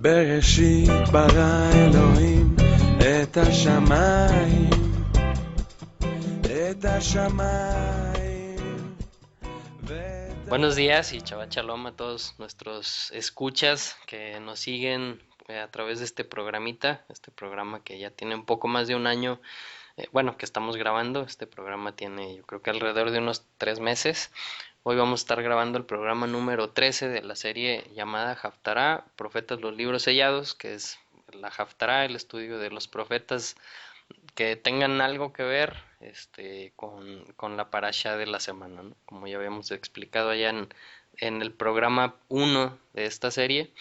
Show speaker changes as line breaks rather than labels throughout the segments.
בראשית ברא אלוהים את השמיים, את השמיים
Buenos días y Shabbat Shalom a todos nuestros escuchas que nos siguen a través de este programa que ya tiene un poco más de un año, bueno, que estamos grabando. Este programa tiene, yo creo que alrededor de unos 3 meses. Hoy vamos a estar grabando el programa número 13 de la serie llamada Haftará, Profetas los Libros Sellados, que es la Haftará, el estudio de los profetas que tengan algo que ver con la parasha de la semana, ¿no? Como ya habíamos explicado allá en el programa uno de esta serie,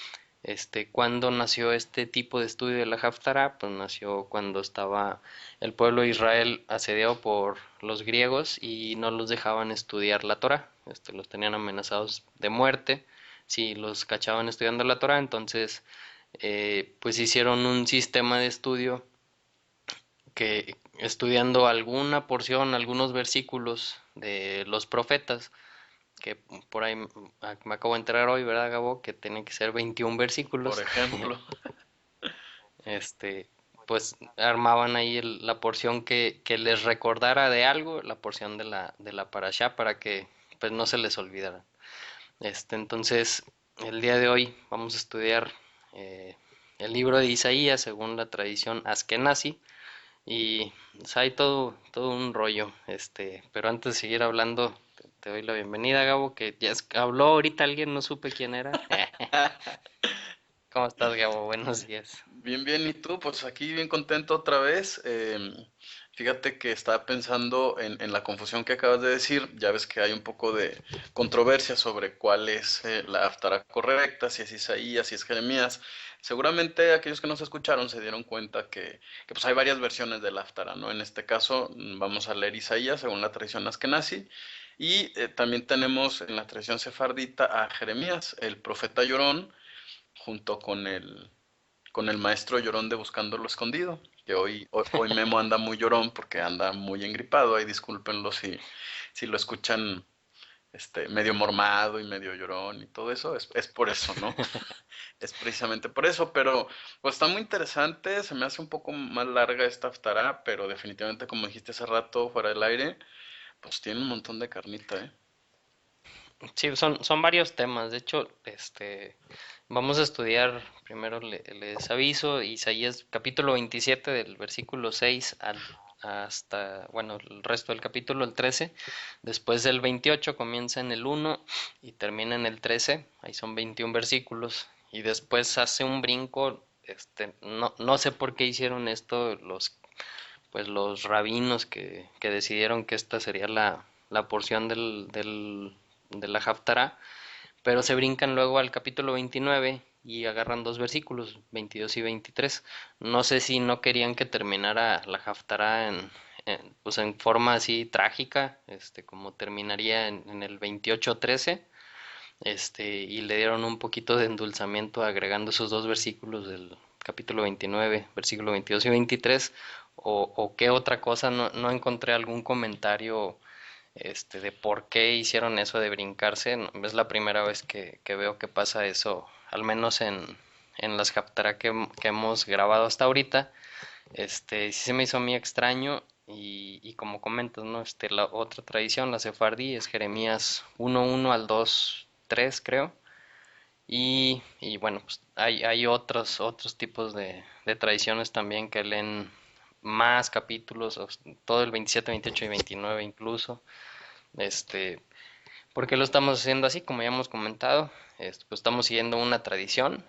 cuando nació este tipo de estudio de la Haftarah, pues nació cuando estaba el pueblo de Israel asediado por los griegos y no los dejaban estudiar la Torah, los tenían amenazados de muerte si los cachaban estudiando la Torah. Entonces pues hicieron un sistema de estudio que estudiando alguna porción, algunos versículos de los profetas, que por ahí me acabo de enterar hoy, ¿verdad, Gabo? Que tienen que ser 21
Por
versículos.
ejemplo.
este, pues armaban ahí la porción que les recordara de algo, la porción de la parashá, para que pues no se les olvidara. Entonces, el día de hoy vamos a estudiar el libro de Isaías según la tradición askenazi. Y pues, hay todo un rollo, pero antes de seguir hablando, te doy la bienvenida, Gabo, que ya habló ahorita alguien, no supe quién era. ¿Cómo estás, Gabo? Buenos días.
Bien, bien, ¿y tú? Pues aquí bien contento otra vez. Fíjate que estaba pensando en la confusión que acabas de decir. Ya ves que hay un poco de controversia sobre cuál es la Haftarah correcta, si es Isaías, si es Jeremías. Seguramente aquellos que nos escucharon se dieron cuenta que, pues hay varias versiones de la Haftarah, ¿no? En este caso vamos a leer Isaías según la tradición askenazi. Y también tenemos en la tradición sefardita a Jeremías, el profeta llorón, junto con el maestro llorón de Buscando lo Escondido, que hoy Memo anda muy llorón porque anda muy engripado. Ahí discúlpenlo si lo escuchan medio mormado y medio llorón y todo eso, es por eso, ¿no? Es precisamente por eso, pero pues está muy interesante. Se me hace un poco más larga esta Haftarah, pero definitivamente, como dijiste hace rato fuera del aire, pues tiene un montón de carnita, ¿eh?
Sí, son varios temas. De hecho, vamos a estudiar, primero les aviso, Isaías capítulo 27 del versículo 6 hasta, bueno, el resto del capítulo, el 13. Después del 28 comienza en el 1 y termina en el 13. Ahí son 21 versículos. Y después hace un brinco, no sé por qué hicieron esto los rabinos que decidieron que esta sería la porción de la Haftarah, pero se brincan luego al capítulo 29 y agarran dos versículos, 22 y 23. No sé si no querían que terminara la Haftarah pues en forma así trágica, como terminaría en el 28-13, y le dieron un poquito de endulzamiento agregando esos dos versículos del capítulo 29, versículo 22 y 23, o qué otra cosa. No encontré algún comentario de por qué hicieron eso de brincarse. Es la primera vez que veo que pasa eso, al menos en las Haftarah que hemos grabado hasta ahorita. Sí se me hizo muy extraño y como comentas, ¿no? La otra tradición, la sefardí, es Jeremías 1:1 al 2:3, creo. Y bueno, pues hay otros tipos de tradiciones también que leen más capítulos, todo el 27, 28 y 29 incluso. Este, ¿Por qué lo estamos haciendo así? Como ya hemos comentado, pues estamos siguiendo una tradición,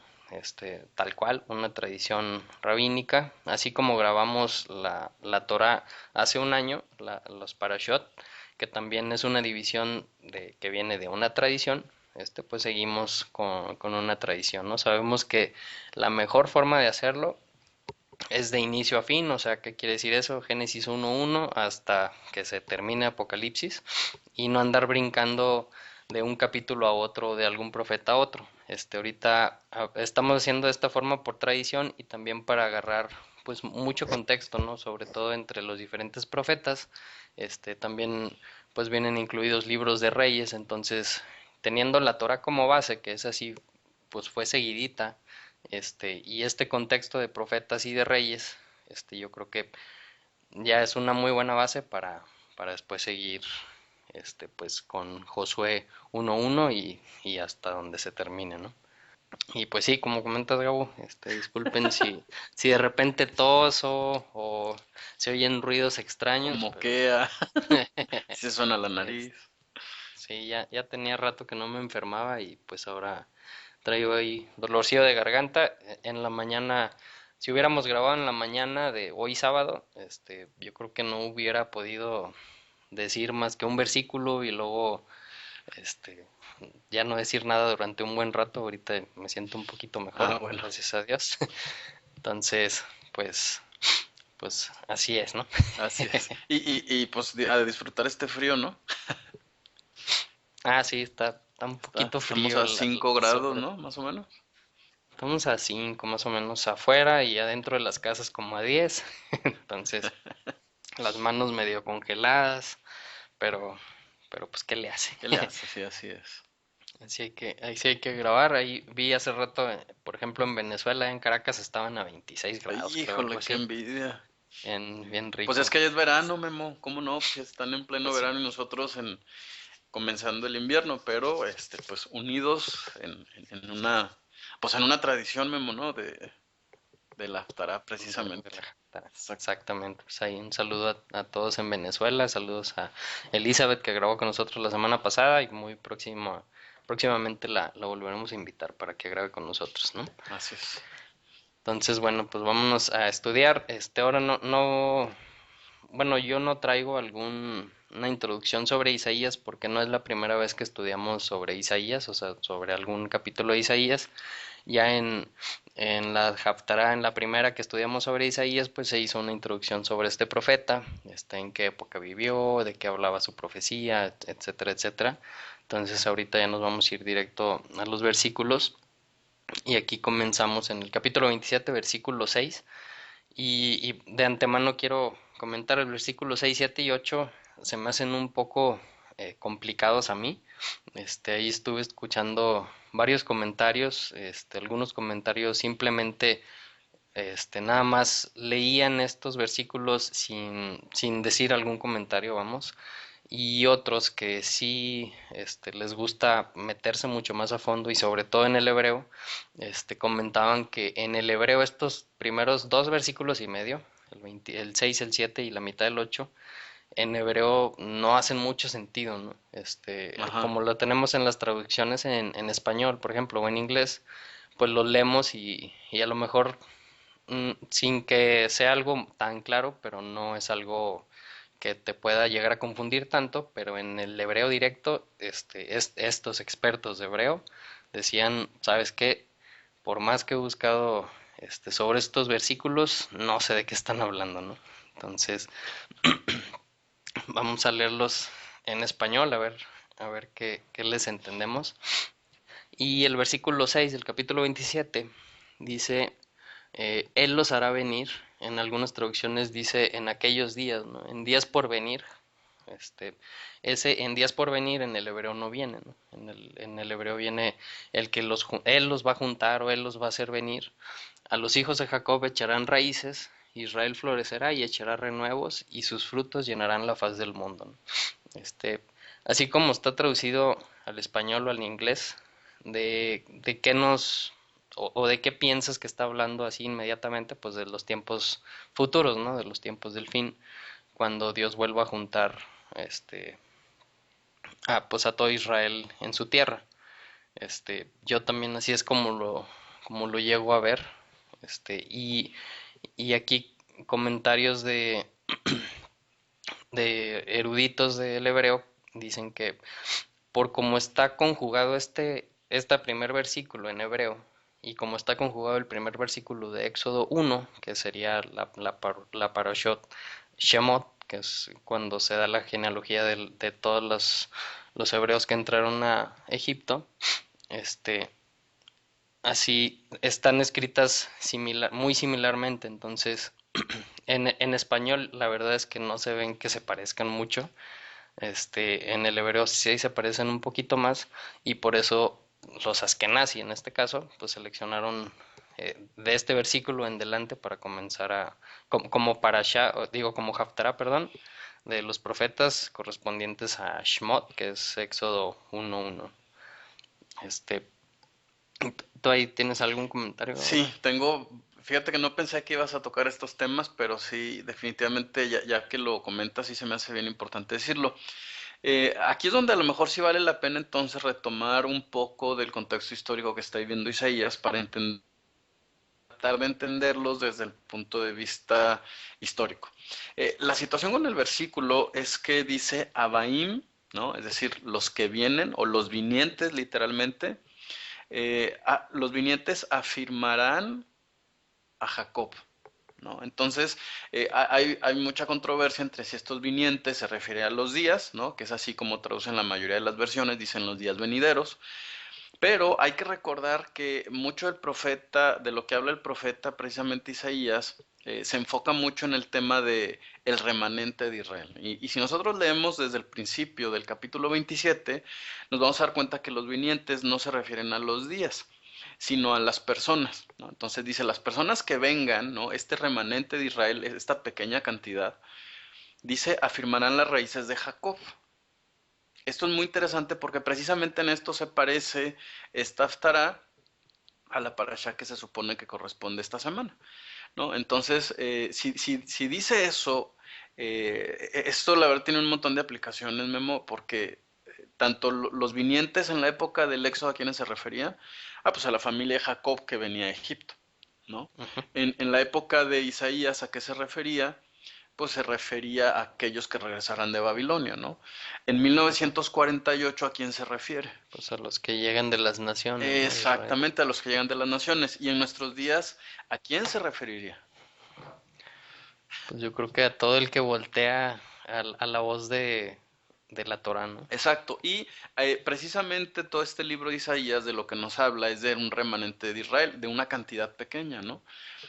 tal cual, una tradición rabínica, así como grabamos la Torah hace un año, los Parashot, que también es una división que viene de una tradición. Pues seguimos con una tradición, ¿no? Sabemos que la mejor forma de hacerlo es de inicio a fin. O sea, ¿qué quiere decir eso? Génesis 1:1 hasta que se termine Apocalipsis, y no andar brincando de un capítulo a otro, de algún profeta a otro. Ahorita estamos haciendo de esta forma por tradición y también para agarrar pues mucho contexto, ¿no? Sobre todo entre los diferentes profetas. También pues vienen incluidos libros de reyes. Entonces, teniendo la Torah como base, que es así, pues fue seguidita, Y este contexto de profetas y de reyes, yo creo que ya es una muy buena base para después seguir pues con Josué 1:1 y hasta donde se termine, ¿no? Y pues sí, como comentas, Gabo, disculpen si de repente toso o se oyen ruidos
O
extraños, pero
moquea, si suena la
es-
nariz.
sí, ya tenía rato que no me enfermaba y pues ahora traigo ahí dolorcillo de garganta. En la mañana, si hubiéramos grabado en la mañana de hoy sábado, yo creo que no hubiera podido decir más que un versículo y luego este, ya no decir nada durante un buen rato. Ahorita me siento un poquito mejor,
Ah, bueno,
gracias a Dios. Entonces, pues así es, ¿no?
así es. Y pues a disfrutar este frío, ¿no?
Ah, sí, está un poquito
Estamos
frío
a 5 grados,
sobre.
¿no? Más o menos.
Estamos a 5 más o menos afuera y adentro de las casas como a 10. Entonces, las manos medio congeladas, pero, pero pues, ¿qué le hace?
¿Qué le hace? Sí, así es.
Ahí sí hay que grabar. Ahí vi hace rato, por ejemplo, en Venezuela, en Caracas, estaban a 26
Ay,
grados, creo, algo
híjole, qué
así.
envidia.
Bien
Pues es
rico.
que ya es verano, Memo. ¿Cómo no? Pues ya están en pleno
Pues sí,
verano y nosotros comenzando el invierno, pero pues unidos en una, pues en una tradición, Memo, ¿no? De la Aftará,
de
precisamente.
la Jactara.
Exacto.
Exactamente. Pues ahí un saludo a todos en Venezuela. Saludos a Elizabeth que grabó con nosotros la semana pasada y próximamente la volveremos a invitar para que grabe con nosotros, ¿no?
Así es.
Entonces, bueno, pues vámonos a estudiar. Ahora bueno, yo no traigo una introducción sobre Isaías porque no es la primera vez que estudiamos sobre Isaías, o sea, sobre algún capítulo de Isaías. Ya en la Haftará, en la primera que estudiamos sobre Isaías, pues se hizo una introducción sobre este profeta, en qué época vivió, de qué hablaba su profecía, etcétera, etcétera. Entonces ahorita ya nos vamos a ir directo a los versículos y aquí comenzamos en el capítulo 27, versículo 6. Y de antemano quiero comentar el versículo 6, 7 y 8 se me hacen un poco complicados a mí. Ahí estuve escuchando varios comentarios, algunos comentarios simplemente nada más leían estos versículos sin decir algún comentario, vamos, y otros que sí les gusta meterse mucho más a fondo y sobre todo en el hebreo, comentaban que en el hebreo estos primeros dos versículos y medio, el 6, el 7 y la mitad del 8 en hebreo no hacen mucho sentido, ¿no?
Ajá.
Como lo tenemos en las traducciones en español, por ejemplo, o en inglés, pues lo leemos y a lo mejor sin que sea algo tan claro, pero no es algo que te pueda llegar a confundir tanto, pero en el hebreo directo, estos expertos de hebreo decían, ¿sabes qué? Por más que he buscado sobre estos versículos, no sé de qué están hablando, ¿no? Entonces, vamos a leerlos en español, a ver qué les entendemos. Y el versículo 6 del capítulo 27 dice, Él los hará venir. En algunas traducciones dice en aquellos días, ¿no? En días por venir. Este, ese en días por venir en el hebreo no viene, ¿no? En el hebreo viene Él los va a juntar o Él los va a hacer venir. A los hijos de Jacob echarán raíces, Israel florecerá y echará renuevos, y sus frutos llenarán la faz del mundo, ¿no? Este, Así como está traducido al español o al inglés, de qué o de qué piensas que está hablando así inmediatamente, pues de los tiempos futuros, ¿no? De los tiempos del fin, cuando Dios vuelva a juntar, pues a todo Israel en su tierra. Yo también así es como lo llego a ver, y aquí comentarios de eruditos del hebreo dicen que por cómo está conjugado primer versículo en hebreo y como está conjugado el primer versículo de Éxodo 1, que sería la parashot Shemot, que es cuando se da la genealogía de todos los hebreos que entraron a Egipto, este, así están escritas muy similarmente, entonces en español la verdad es que no se ven que se parezcan mucho. En el hebreo sí se parecen un poquito más y por eso los Askenazi en este caso pues seleccionaron de este versículo en delante para comenzar como parashá, digo como haftará, perdón, de los profetas correspondientes a Shmot, que es Éxodo 1:1. Este, ¿Tú ahí tienes algún comentario?
Sí, fíjate que no pensé que ibas a tocar estos temas, pero sí, definitivamente, ya que lo comentas, sí se me hace bien importante decirlo. Aquí es donde a lo mejor sí vale la pena entonces retomar un poco del contexto histórico que está viviendo Isaías para tratar de entenderlos desde el punto de vista histórico. La situación con el versículo es que dice Abaim, ¿no? Es decir, los que vienen o los vinientes literalmente. Los vinientes afirmarán a Jacob, ¿no? Entonces, hay mucha controversia entre si estos vinientes se refiere a los días, ¿no? Que es así como traducen la mayoría de las versiones, dicen los días venideros, pero hay que recordar que mucho de lo que habla el profeta, precisamente Isaías, se enfoca mucho en el tema de el remanente de Israel. Y si nosotros leemos desde el principio del capítulo 27, nos vamos a dar cuenta que los vinientes no se refieren a los días, sino a las personas, ¿no? Entonces dice, las personas que vengan, ¿no? Este remanente de Israel, esta pequeña cantidad, dice, afirmarán las raíces de Jacob. Esto es muy interesante porque precisamente en esto se parece esta Haftará a la parasha que se supone que corresponde esta semana, ¿no? Entonces, si dice eso, esto la verdad tiene un montón de aplicaciones, Memo, porque tanto los vinientes en la época del Éxodo, ¿a quienes se refería? Pues a la familia de Jacob que venía de Egipto, ¿no?
Ujú.
En la época de Isaías, ¿a qué se refería? Pues se refería a aquellos que regresaran de Babilonia, ¿no? En 1948, ¿a quién se refiere?
Pues a los que llegan de las naciones, ¿no? De Israel.
Exactamente, a los que llegan de las naciones. Y en nuestros días, ¿a quién se referiría?
Pues yo creo que a todo el que voltea a la voz de la Torá, ¿no?
Exacto. Y precisamente todo este libro de Isaías de lo que nos habla es de un remanente de Israel, de una cantidad pequeña, ¿no?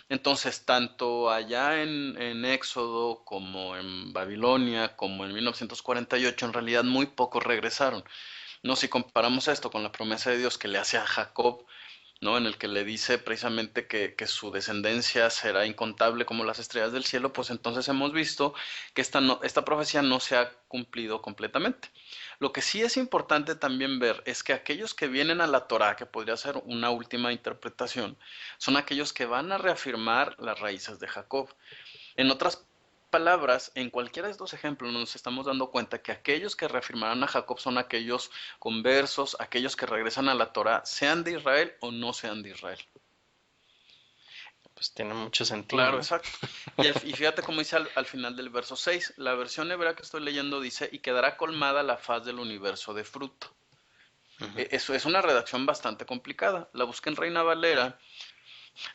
Entonces, tanto allá en Éxodo como en Babilonia, como en 1948, en realidad muy pocos regresaron. No, si comparamos esto con la promesa de Dios que le hace a Jacob, ¿no? En el que le dice precisamente que su descendencia será incontable como las estrellas del cielo, pues entonces hemos visto que esta profecía no se ha cumplido completamente. Lo que sí es importante también ver es que aquellos que vienen a la Torá, que podría ser una última interpretación, son aquellos que van a reafirmar las raíces de Jacob. En otras palabras, en cualquiera de estos ejemplos nos estamos dando cuenta que aquellos que reafirmarán a Jacob son aquellos conversos, aquellos que regresan a la Torá, sean de Israel o no sean de Israel.
Pues tiene mucho sentido,
Claro,
¿no?
exacto. Y fíjate cómo dice al final del verso 6, la versión hebrea que estoy leyendo dice, y quedará colmada la faz del universo de fruto.
Ujú.
Eso es una redacción bastante complicada. La busqué en Reina Valera.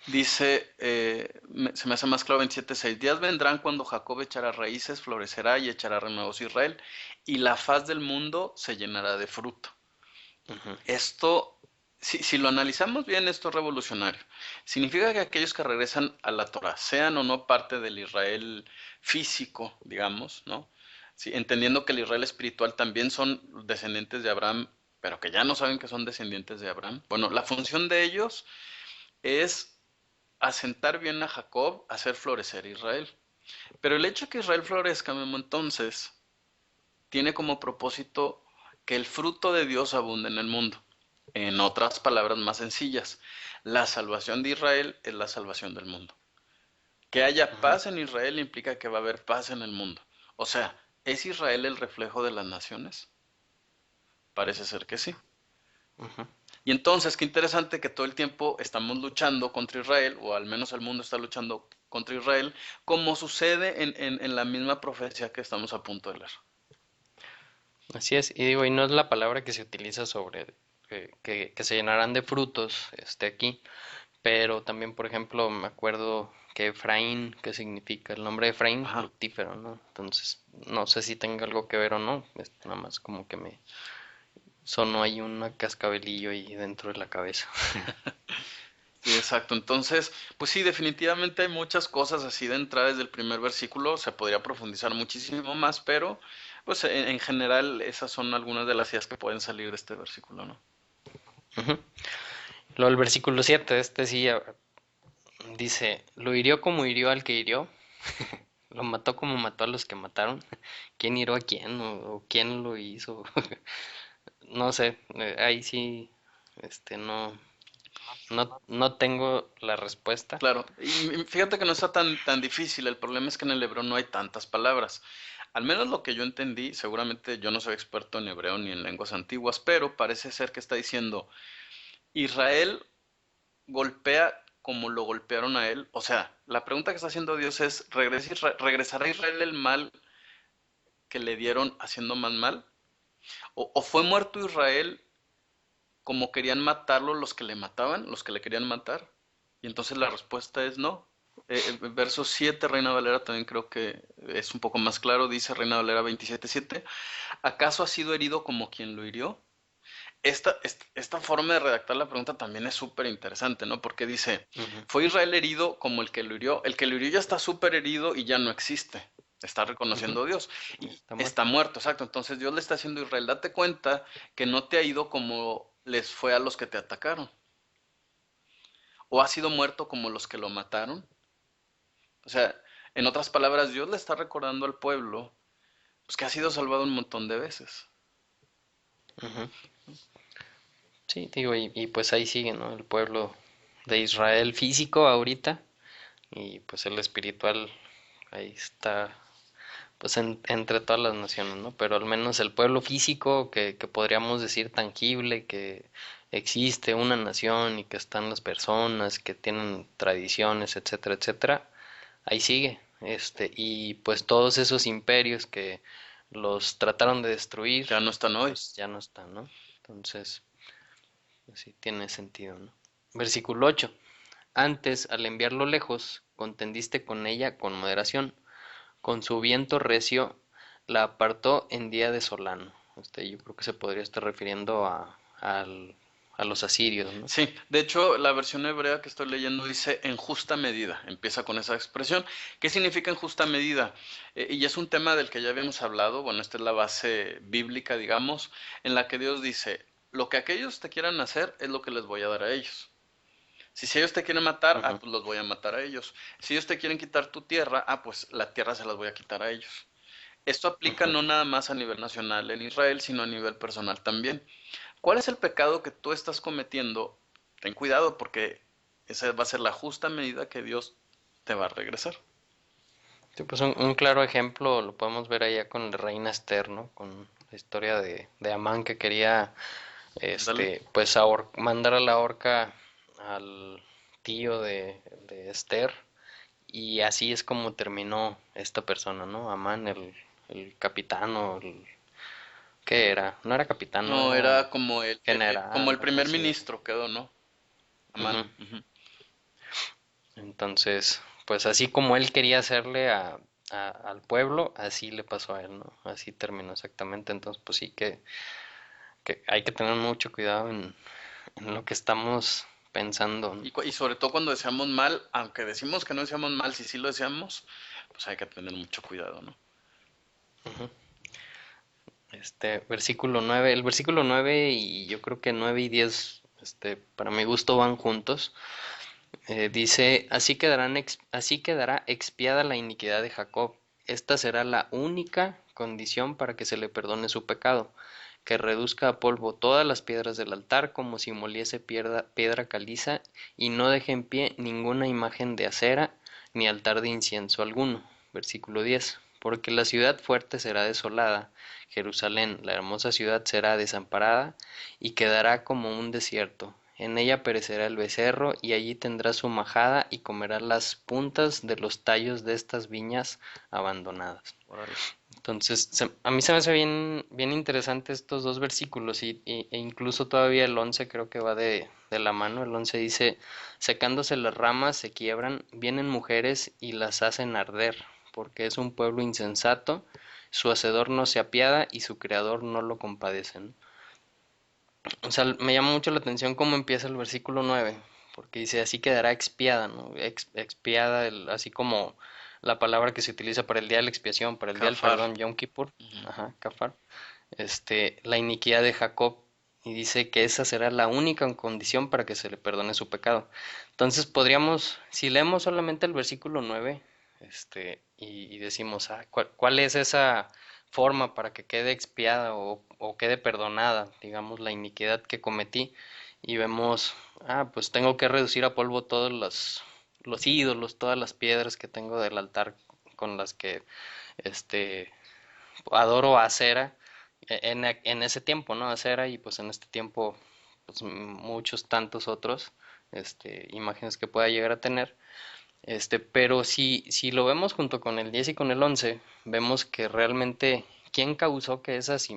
Dice, se me hace más claro 27:6, días vendrán cuando Jacob echará raíces, florecerá y echará renuevos Israel, y la faz del mundo se llenará de fruto.
Ujú.
Esto, si lo analizamos bien, esto es revolucionario. Significa que aquellos que regresan a la Torah, sean o no parte del Israel físico, digamos, ¿no? Sí, entendiendo que el Israel espiritual también son descendientes de Abraham, pero que ya no saben que son descendientes de Abraham. Bueno, la función de ellos es asentar bien a Jacob, hacer florecer a Israel. Pero el hecho de que Israel florezca, Memo, entonces, tiene como propósito que el fruto de Dios abunde en el mundo. En otras palabras más sencillas, la salvación de Israel es la salvación del mundo. Que haya
Ujú.
paz en Israel implica que va a haber paz en el mundo. O sea, ¿es Israel el reflejo de las naciones? Parece ser que sí.
Ujú.
Y entonces, qué interesante que todo el tiempo estamos luchando contra Israel, o al menos el mundo está luchando contra Israel, como sucede en la misma profecía que estamos a punto de leer.
Así es, y digo, y no es la palabra que se utiliza sobre que se llenarán de frutos aquí, pero también, por ejemplo, me acuerdo que Efraín, ¿qué significa? El nombre de Efraín,
Ajá.
fructífero, ¿no? Entonces, no sé si tenga algo que ver o no, es nada más como que me sonó ahí un cascabelillo ahí dentro de la cabeza.
Sí, exacto. Entonces, pues sí, definitivamente hay muchas cosas así de entrada desde el primer versículo. Se podría profundizar muchísimo más, pero pues en general esas son algunas de las ideas que pueden salir de este versículo, ¿no?
Ujú. Luego el versículo 7, sí, Dice, lo hirió como hirió al que hirió, lo mató como mató a los que mataron. ¿Quién hirió a quién o quién lo hizo? No sé, ahí sí, no tengo la respuesta.
Claro, y fíjate que no está tan difícil, el problema es que en el hebreo no hay tantas palabras. Al menos lo que yo entendí, seguramente yo no soy experto en hebreo ni en lenguas antiguas, pero parece ser que está diciendo, Israel golpea como lo golpearon a él. O sea, la pregunta que está haciendo Dios es, ¿regresará a Israel el mal que le dieron haciendo más mal? ¿O fue muerto Israel como querían matarlo los que le mataban, los que le querían matar? Y entonces la respuesta es no. Verso 7, Reina Valera también creo que es un poco más claro, dice Reina Valera 27:7, ¿acaso ha sido herido como quien lo hirió? Esta forma de redactar la pregunta también es súper interesante, ¿no? Porque dice,
Ujú.
¿fue Israel herido como el que lo hirió? El que lo hirió ya está súper herido y ya no existe. Está
Ujú.
reconociendo a Dios. Y
Está
está
muerto.
muerto, exacto. Entonces Dios le está haciendo a Israel, date cuenta que no te ha ido como les fue a los que te atacaron. O ha sido muerto como los que lo mataron. O sea, en otras palabras, Dios le está recordando al pueblo pues, que ha sido salvado un montón de veces.
Ujú. Sí, digo, y pues ahí sigue, ¿no? El pueblo de Israel físico ahorita y pues el espiritual ahí está, pues entre todas las naciones, ¿no? Pero al menos el pueblo físico que podríamos decir tangible, que existe una nación y que están las personas, que tienen tradiciones, etcétera, etcétera, ahí sigue. Y pues todos esos imperios que los trataron de destruir,
Ya no están hoy.
pues ya no están, ¿no? Entonces, pues sí tiene sentido, ¿no? Versículo 8. Antes, al enviarlo lejos, contendiste con ella con moderación. Con su viento recio la apartó en día de Solano. Yo creo que se podría estar refiriendo a los asirios, ¿no?
Sí, de hecho, la versión hebrea que estoy leyendo dice en justa medida, empieza con esa expresión. ¿Qué significa en justa medida? Y es un tema del que ya habíamos hablado, bueno, esta es la base bíblica, digamos, en la que Dios dice, lo que aquellos te quieran hacer es lo que les voy a dar a ellos. Si ellos te quieren matar,
Ujú,
pues los voy a matar a ellos. Si ellos te quieren quitar tu tierra, pues la tierra se las voy a quitar a ellos. Esto aplica
ujú.
no nada más a nivel nacional en Israel, sino a nivel personal también. ¿Cuál es el pecado que tú estás cometiendo? Ten cuidado porque esa va a ser la justa medida que Dios te va a regresar.
Sí, pues un claro ejemplo lo podemos ver allá con la reina Esther, ¿no? Con la historia de Amán que quería,
Ándale.
pues mandar a la horca al tío de Esther. Y así es como terminó esta persona, ¿no? Amán, el capitán o el... ¿Qué era? No era capitán, no
No,
era
era como como
general,
el
algo
primer
así.
ministro quedó, ¿no? Amán.
Ujú.
Ujú.
Entonces, pues así como él quería hacerle al pueblo, así le pasó a él, ¿no? Así terminó exactamente. Entonces, pues sí que hay que tener mucho cuidado en lo que estamos pensando, ¿no?
Y sobre todo cuando deseamos mal, aunque decimos que no deseamos mal, si sí lo deseamos, pues hay que tener mucho cuidado, ¿no?
Versículo 9, el versículo 9 y yo creo que 9 y 10, para mi gusto van juntos. Dice, así quedará expiada la iniquidad de Jacob. Esta será la única condición para que se le perdone su pecado, que reduzca a polvo todas las piedras del altar como si moliese piedra caliza y no deje en pie ninguna imagen de acera ni altar de incienso alguno. Versículo 10. Porque la ciudad fuerte será desolada, Jerusalén, la hermosa ciudad, será desamparada y quedará como un desierto. En ella perecerá el becerro, y allí tendrá su majada, y comerá las puntas de los tallos de estas viñas abandonadas.
Órale.
Entonces, a mí se me hace bien interesante estos dos versículos, e incluso todavía el 11 creo que va de la mano. El 11 dice, secándose las ramas se quiebran, vienen mujeres y las hacen arder, porque es un pueblo insensato, su hacedor no se apiada y su creador no lo compadece, ¿no? O sea, me llama mucho la atención cómo empieza el versículo 9, porque dice, así quedará expiada, ¿no? Expiada, así como la palabra que se utiliza para el día de la expiación, para el día del
Cafar.
perdón, Yom Kippur,
Ujú.
ajá, kafar, la iniquidad de Jacob. y dice que esa será la única condición para que se le perdone su pecado. Entonces podríamos, si leemos solamente el versículo 9, y decimos, ¿cuál es esa forma para que quede expiada o quede perdonada, digamos, la iniquidad que cometí? Y vemos, pues tengo que reducir a polvo todos los ídolos, todas las piedras que tengo del altar con las que este, adoro a Acera en ese tiempo, ¿no? Acera y pues en este tiempo pues muchos tantos otros imágenes que pueda llegar a tener. Pero si lo vemos junto con el 10 y con el 11 vemos que realmente quién causó que esas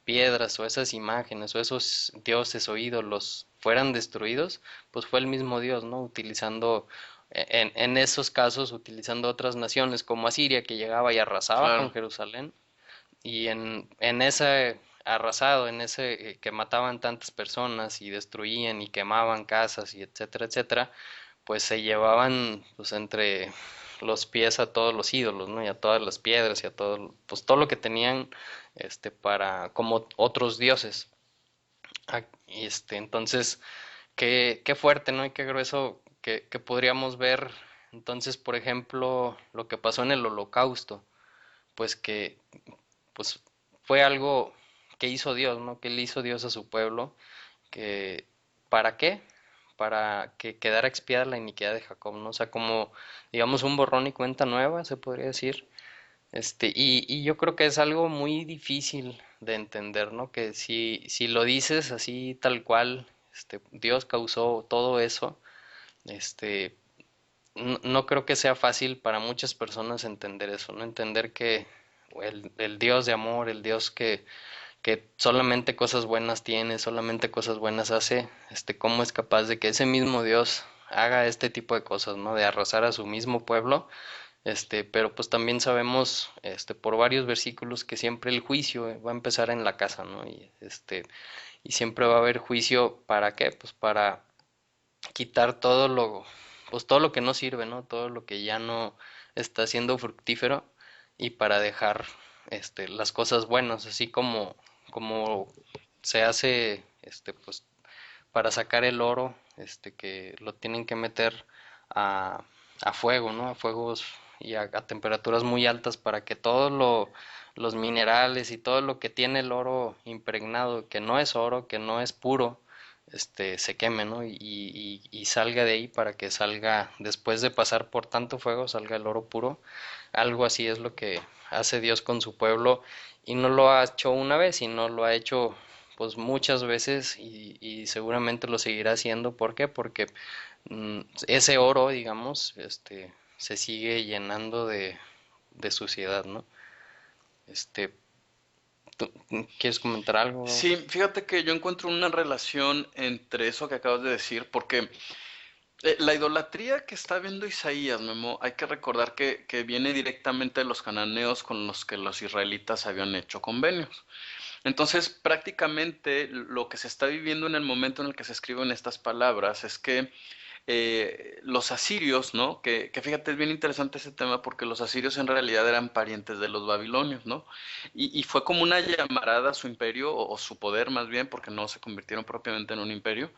piedras o esas imágenes o esos dioses o ídolos fueran destruidos, pues fue el mismo Dios, ¿no? Utilizando, en esos casos, utilizando otras naciones como Asiria, que llegaba y arrasaba con
Claro,
Jerusalén, y en ese arrasado, en ese que mataban tantas personas y destruían y quemaban casas y etcétera, etcétera, pues se llevaban pues entre los pies a todos los ídolos, ¿no? Y a todas las piedras y a todo, pues todo lo que tenían para como otros dioses. Entonces, qué fuerte, ¿no? Y qué grueso que podríamos ver entonces, por ejemplo, lo que pasó en el Holocausto, pues que pues fue algo que hizo Dios, ¿no? Que le hizo Dios a su pueblo, que ¿para qué? Para que quedara expiada la iniquidad de Jacob, ¿no? O sea, como digamos un borrón y cuenta nueva, se podría decir. Y yo creo que es algo muy difícil de entender, ¿no? Que si lo dices así tal cual, Dios causó todo eso, este, no creo que sea fácil para muchas personas entender eso, ¿no? Entender que el Dios de amor, el Dios que solamente cosas buenas tiene, solamente cosas buenas hace, cómo es capaz de que ese mismo Dios haga este tipo de cosas, ¿no? De arrasar a su mismo pueblo, pero pues también sabemos, por varios versículos que siempre el juicio va a empezar en la casa, ¿no? Y siempre va a haber juicio, ¿para qué? Pues para quitar pues todo lo que no sirve, ¿no? Todo lo que ya no está siendo fructífero y para dejar, las cosas buenas, así como se hace, pues para sacar el oro, que lo tienen que meter a, a fuego, ¿no? A fuegos y a temperaturas muy altas para que los minerales y todo lo que tiene el oro impregnado, que no es oro, que no es puro, se queme, ¿no? Y salga de ahí para que salga, después de pasar por tanto fuego, salga el oro puro. Algo así es lo que hace Dios con su pueblo y no lo ha hecho una vez, sino lo ha hecho pues muchas veces y seguramente lo seguirá haciendo. ¿Por qué? Porque ese oro, digamos, se sigue llenando de suciedad, ¿no? Este, ¿Tú quieres comentar algo?
sí, fíjate que yo encuentro una relación entre eso que acabas de decir, porque la idolatría que está viendo Isaías, Memo, hay que recordar que viene directamente de los cananeos con los que los israelitas habían hecho convenios. Entonces, prácticamente lo que se está viviendo en el momento en el que se escriben estas palabras es que los asirios, ¿no? Que fíjate, es bien interesante ese tema porque los asirios en realidad eran parientes de los babilonios, ¿no? Y fue como una llamarada a su imperio, o su poder más bien, porque no se convirtieron propiamente en un imperio.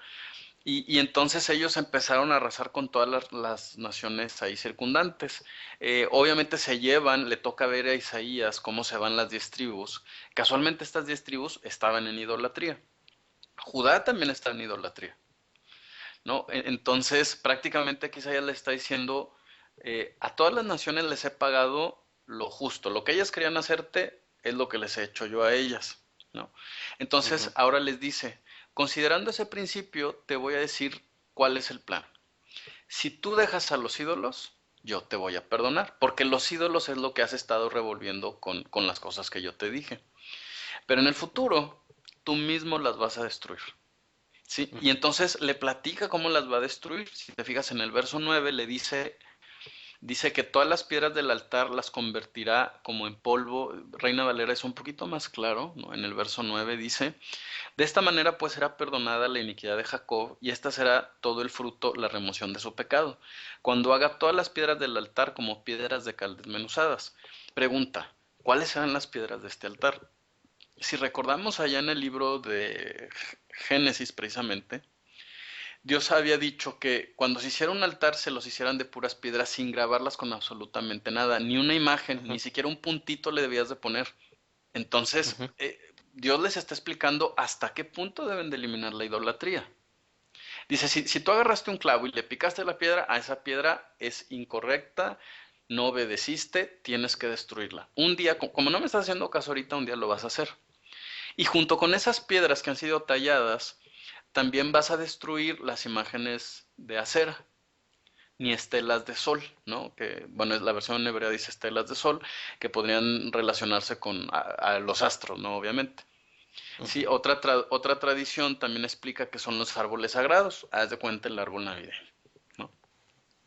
Y entonces ellos empezaron a arrasar con todas las naciones ahí circundantes. Obviamente se llevan, le toca ver a Isaías cómo se van las 10 tribus. Casualmente estas 10 tribus estaban en idolatría. Judá también está en idolatría, ¿no? Entonces prácticamente aquí Isaías le está diciendo, a todas las naciones les he pagado lo justo. Lo que ellas querían hacerte es lo que les he hecho yo a ellas, ¿no? Entonces
Ujú,
ahora les dice, considerando ese principio, te voy a decir cuál es el plan. Si tú dejas a los ídolos, yo te voy a perdonar, porque los ídolos es lo que has estado revolviendo con las cosas que yo te dije. Pero en el futuro, tú mismo las vas a destruir. ¿Sí? Y
ujú.
entonces le platica cómo las va a destruir. Si te fijas en el verso 9, le dice que todas las piedras del altar las convertirá como en polvo. Reina Valera es un poquito más claro, ¿no? En el verso 9 dice, de esta manera pues será perdonada la iniquidad de Jacob y esta será todo el fruto, la remoción de su pecado, cuando haga todas las piedras del altar como piedras de cal desmenuzadas. Pregunta, ¿cuáles serán las piedras de este altar? Si recordamos allá en el libro de Génesis precisamente, Dios había dicho que cuando se hiciera un altar se los hicieran de puras piedras sin grabarlas con absolutamente nada, ni una imagen,
Ujú,
ni siquiera un puntito le debías de poner. Entonces,
ujú,
Dios les está explicando hasta qué punto deben de eliminar la idolatría. Dice, si tú agarraste un clavo y le picaste la piedra, a esa piedra es incorrecta, no obedeciste, tienes que destruirla. Un día, como no me estás haciendo caso ahorita, un día lo vas a hacer. Y junto con esas piedras que han sido talladas, también vas a destruir las imágenes de acera, ni estelas de sol, ¿no? Que, bueno, la versión hebrea dice estelas de sol, que podrían relacionarse con a los astros, ¿no? Obviamente. Sí,
ujú,
otra tradición también explica que son los árboles sagrados. Haz de cuenta el árbol navideño, ¿no?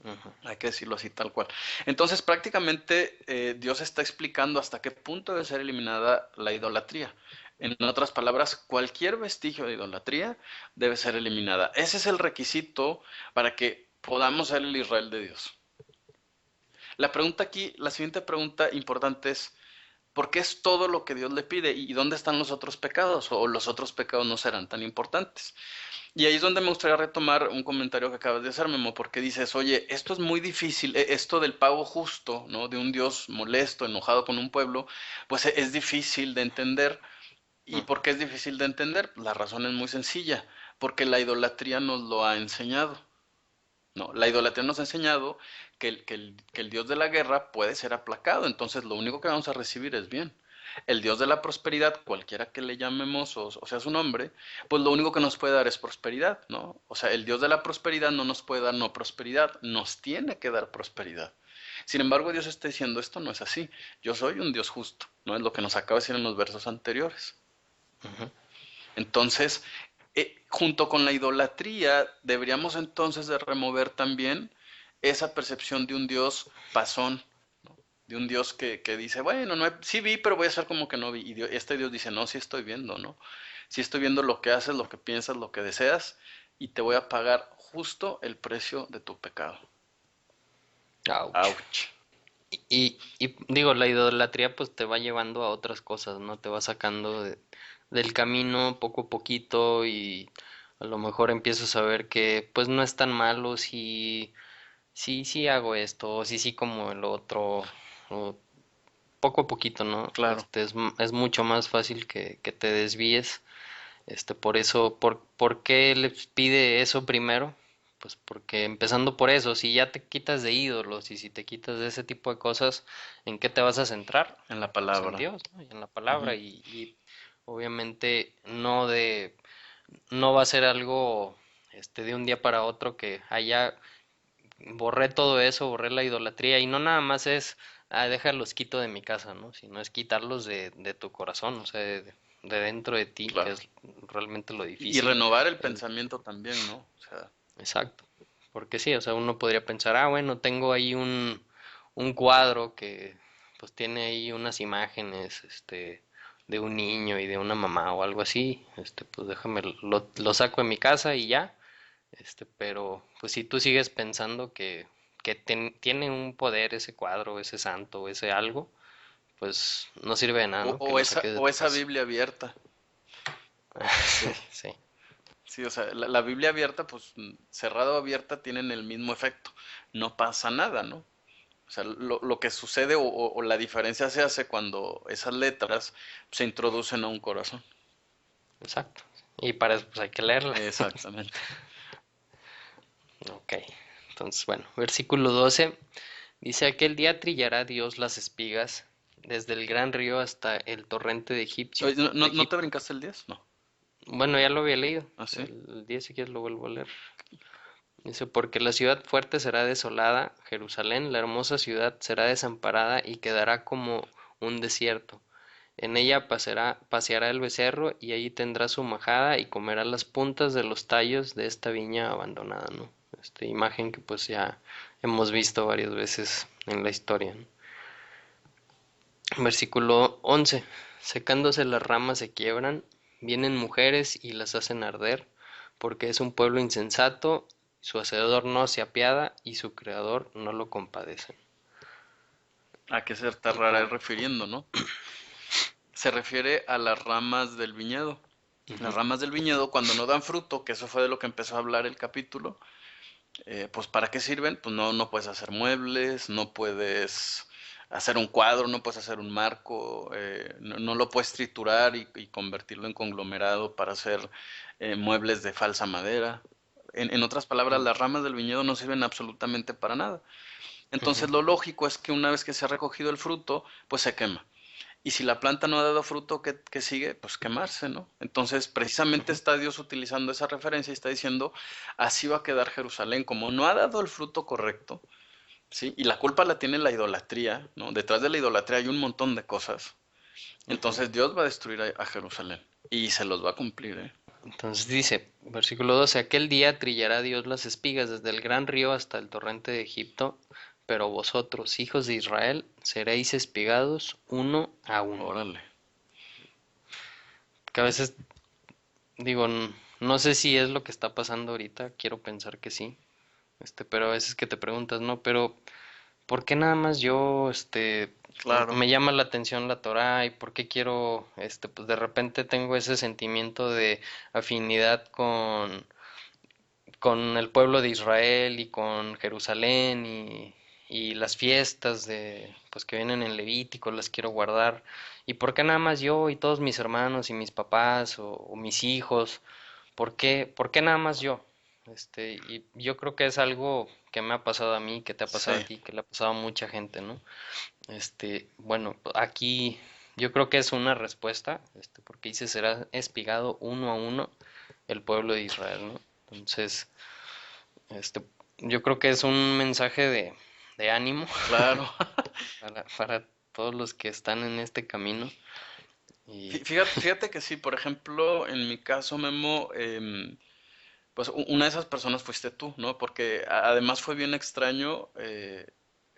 ujú.
Hay que decirlo así tal cual. Entonces, prácticamente Dios está explicando hasta qué punto debe ser eliminada la idolatría. En otras palabras, cualquier vestigio de idolatría debe ser eliminada. Ese es el requisito para que podamos ser el Israel de Dios. La pregunta aquí, la siguiente pregunta importante es, ¿por qué es todo lo que Dios le pide? ¿Y dónde están los otros pecados? ¿O los otros pecados no serán tan importantes? Y ahí es donde me gustaría retomar un comentario que acabas de hacer, Memo, porque dices, oye, esto es muy difícil, esto del pago justo, ¿no? De un Dios molesto, enojado con un pueblo, pues es difícil de entender. ¿Y por
Ujú.
qué es difícil de entender? La razón es muy sencilla, porque la idolatría nos lo ha enseñado. No, la idolatría nos ha enseñado que el Dios de la guerra puede ser aplacado, entonces lo único que vamos a recibir es bien. El Dios de la prosperidad, cualquiera que le llamemos o sea su nombre, pues lo único que nos puede dar es prosperidad, ¿no? O sea, el Dios de la prosperidad no nos puede dar no prosperidad, nos tiene que dar prosperidad. Sin embargo, Dios está diciendo, esto no es así. Yo soy un Dios justo, ¿no? Es lo que nos acaba de decir en los versos anteriores.
Ujú.
Entonces, junto con la idolatría, deberíamos entonces de remover también esa percepción de un Dios pasón, ¿no? De un Dios que dice, bueno, no sí vi, pero voy a hacer como que no vi. Y este Dios dice, no, sí estoy viendo, ¿no? Sí estoy viendo lo que haces, lo que piensas, lo que deseas, y te voy a pagar justo el precio de tu pecado.
Ouch.
Ouch.
Y digo, la idolatría pues te va llevando a otras cosas, ¿no? Te va sacando del camino poco a poquito y a lo mejor empiezas a ver que pues no es tan malo si sí hago esto, o sí como el otro, o poco a poquito, ¿no?
Claro,
Es mucho más fácil que te desvíes. Por eso, ¿por qué les pide eso primero? Pues porque empezando por eso, si ya te quitas de ídolos y si te quitas de ese tipo de cosas, ¿en qué te vas a centrar?
en la
Pues en
palabra.
Dios, ¿no? Y en la palabra
Ujú.
y obviamente no va a ser algo de un día para otro que allá borré todo eso, borré la idolatría y no nada más es, déjalos quito de mi casa, ¿no? Sino es quitarlos de tu corazón, o sea, de dentro de ti, que
Claro.
es realmente lo
Y
difícil.
renovar el
El,
pensamiento también, ¿no? O sea,
exacto. Porque sí, o sea, uno podría pensar, bueno, tengo ahí un cuadro que pues tiene ahí unas imágenes, de un niño y de una mamá o algo así, pues déjame, lo saco de mi casa y ya. Pero pues si tú sigues pensando que tiene un poder ese cuadro, ese santo, ese algo, pues no sirve de nada,
o,
¿no? Que
o
lo
esa,
saques de
o
tu
esa
casa.
Biblia abierta. Sí.
Sí,
Sí, o sea, la Biblia abierta, pues cerrada o abierta tienen el mismo efecto. No pasa nada, ¿no? O sea, lo que sucede o la diferencia se hace cuando esas letras se introducen a un corazón.
exacto. Y para eso pues hay que leerla.
Exactamente.
Ok. Entonces, bueno, versículo 12 dice, aquel día trillará Dios las espigas desde el gran río hasta el torrente
Oye, ¿no,
de
no te
Egipto.
brincaste el 10? No.
Bueno, ya lo había leído.
¿Ah, sí?
El 10 si quieres lo vuelvo a leer. Dice, porque la ciudad fuerte será desolada, Jerusalén, la hermosa ciudad, será desamparada y quedará como un desierto. En ella paseará el becerro y allí tendrá su majada y comerá las puntas de los tallos de esta viña abandonada, ¿no? Esta imagen que pues ya hemos visto varias veces en la historia, ¿no? Versículo 11. Secándose las ramas se quiebran, vienen mujeres y las hacen arder, porque es un pueblo insensato, su hacedor no se apiada y su creador no lo compadece.
¿A qué se está
Y
rara
como,
refiriendo, no? se refiere a las ramas del viñedo. Las
Ujú,
ramas del viñedo cuando no dan fruto, que eso fue de lo que empezó a hablar el capítulo, pues ¿para qué sirven? Pues no puedes hacer muebles, no puedes hacer un cuadro, no puedes hacer un marco, no lo puedes triturar y convertirlo en conglomerado para hacer muebles de falsa madera. En otras palabras,
ujú,
las ramas del viñedo no sirven absolutamente para nada.
ujú,
Entonces lo lógico es que una vez que se ha recogido el fruto, pues se quema. Y si la planta no ha dado fruto, ¿qué sigue? Pues quemarse, ¿no? Entonces, precisamente
ujú.
está Dios utilizando esa referencia y está diciendo, así va a quedar Jerusalén, como no ha dado el fruto correcto, ¿sí? Y la culpa la tiene la idolatría, ¿no? Detrás de la idolatría hay un montón de cosas.
Ujú.
Entonces Dios va a destruir a Jerusalén y se los va a cumplir, ¿eh?
Entonces dice, versículo 12, aquel día trillará Dios las espigas desde el gran río hasta el torrente de Egipto, pero vosotros, hijos de Israel, seréis espigados uno a uno.
Órale.
Que a veces digo, no sé si es lo que está pasando ahorita, quiero pensar que sí, pero a veces que te preguntas, no, pero ¿por qué nada más yo,
Claro.
me llama la atención la Torá y por qué quiero, pues de repente tengo ese sentimiento de afinidad con el pueblo de Israel y con Jerusalén y las fiestas pues que vienen en Levítico, las quiero guardar. ¿Y por qué nada más yo y todos mis hermanos y mis papás o mis hijos? Por qué nada más yo? Y yo creo que es algo que me ha pasado a mí, que te ha pasado a
Sí,
ti, que le ha pasado a mucha gente, ¿no? Bueno, aquí yo creo que es una respuesta, porque dice será espigado uno a uno el pueblo de Israel, ¿no? Entonces, este, yo creo que es un mensaje de ánimo
claro.
para todos los que están en este camino. Y,
Fíjate que sí, por ejemplo, en mi caso, Memo, pues una de esas personas fuiste tú, ¿no? Porque además fue bien extraño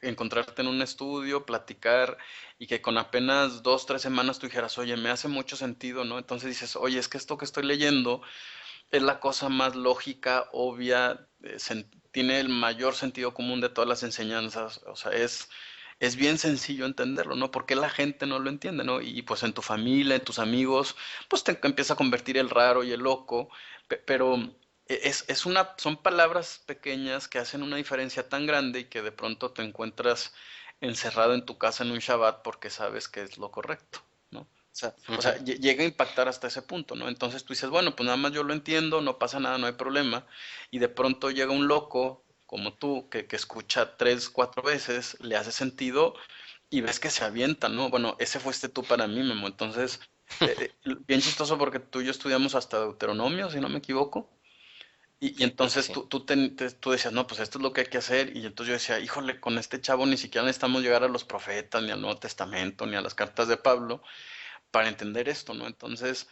encontrarte en un estudio, platicar y que con apenas 2, 3 semanas tú dijeras, oye, me hace mucho sentido, ¿no? Entonces dices, oye, es que esto que estoy leyendo es la cosa más lógica, obvia, tiene el mayor sentido común de todas las enseñanzas, o sea, es bien sencillo entenderlo, ¿no? Porque la gente no lo entiende, ¿no? Y pues en tu familia, en tus amigos, pues te empieza a convertir el raro y el loco, pero son palabras pequeñas que hacen una diferencia tan grande y que de pronto te encuentras encerrado en tu casa en un Shabbat porque sabes que es lo correcto, ¿no?
ujú,
Llega a impactar hasta ese punto, ¿no? Entonces tú dices, bueno, pues nada más yo lo entiendo, no pasa nada, no hay problema. Y de pronto llega un loco como tú, que escucha 3, 4 veces, le hace sentido y ves que se avienta, ¿no? Bueno, ese fuiste tú para mí, Memo. Entonces, bien chistoso porque tú y yo estudiamos hasta Deuteronomio, si no me equivoco. Y
sí, creo que
entonces
sí.
tú decías, no, pues esto es lo que hay que hacer. Y entonces yo decía, híjole, con este chavo ni siquiera necesitamos llegar a los profetas, ni al Nuevo Testamento, ni a las cartas de Pablo para entender esto, ¿no? Entonces,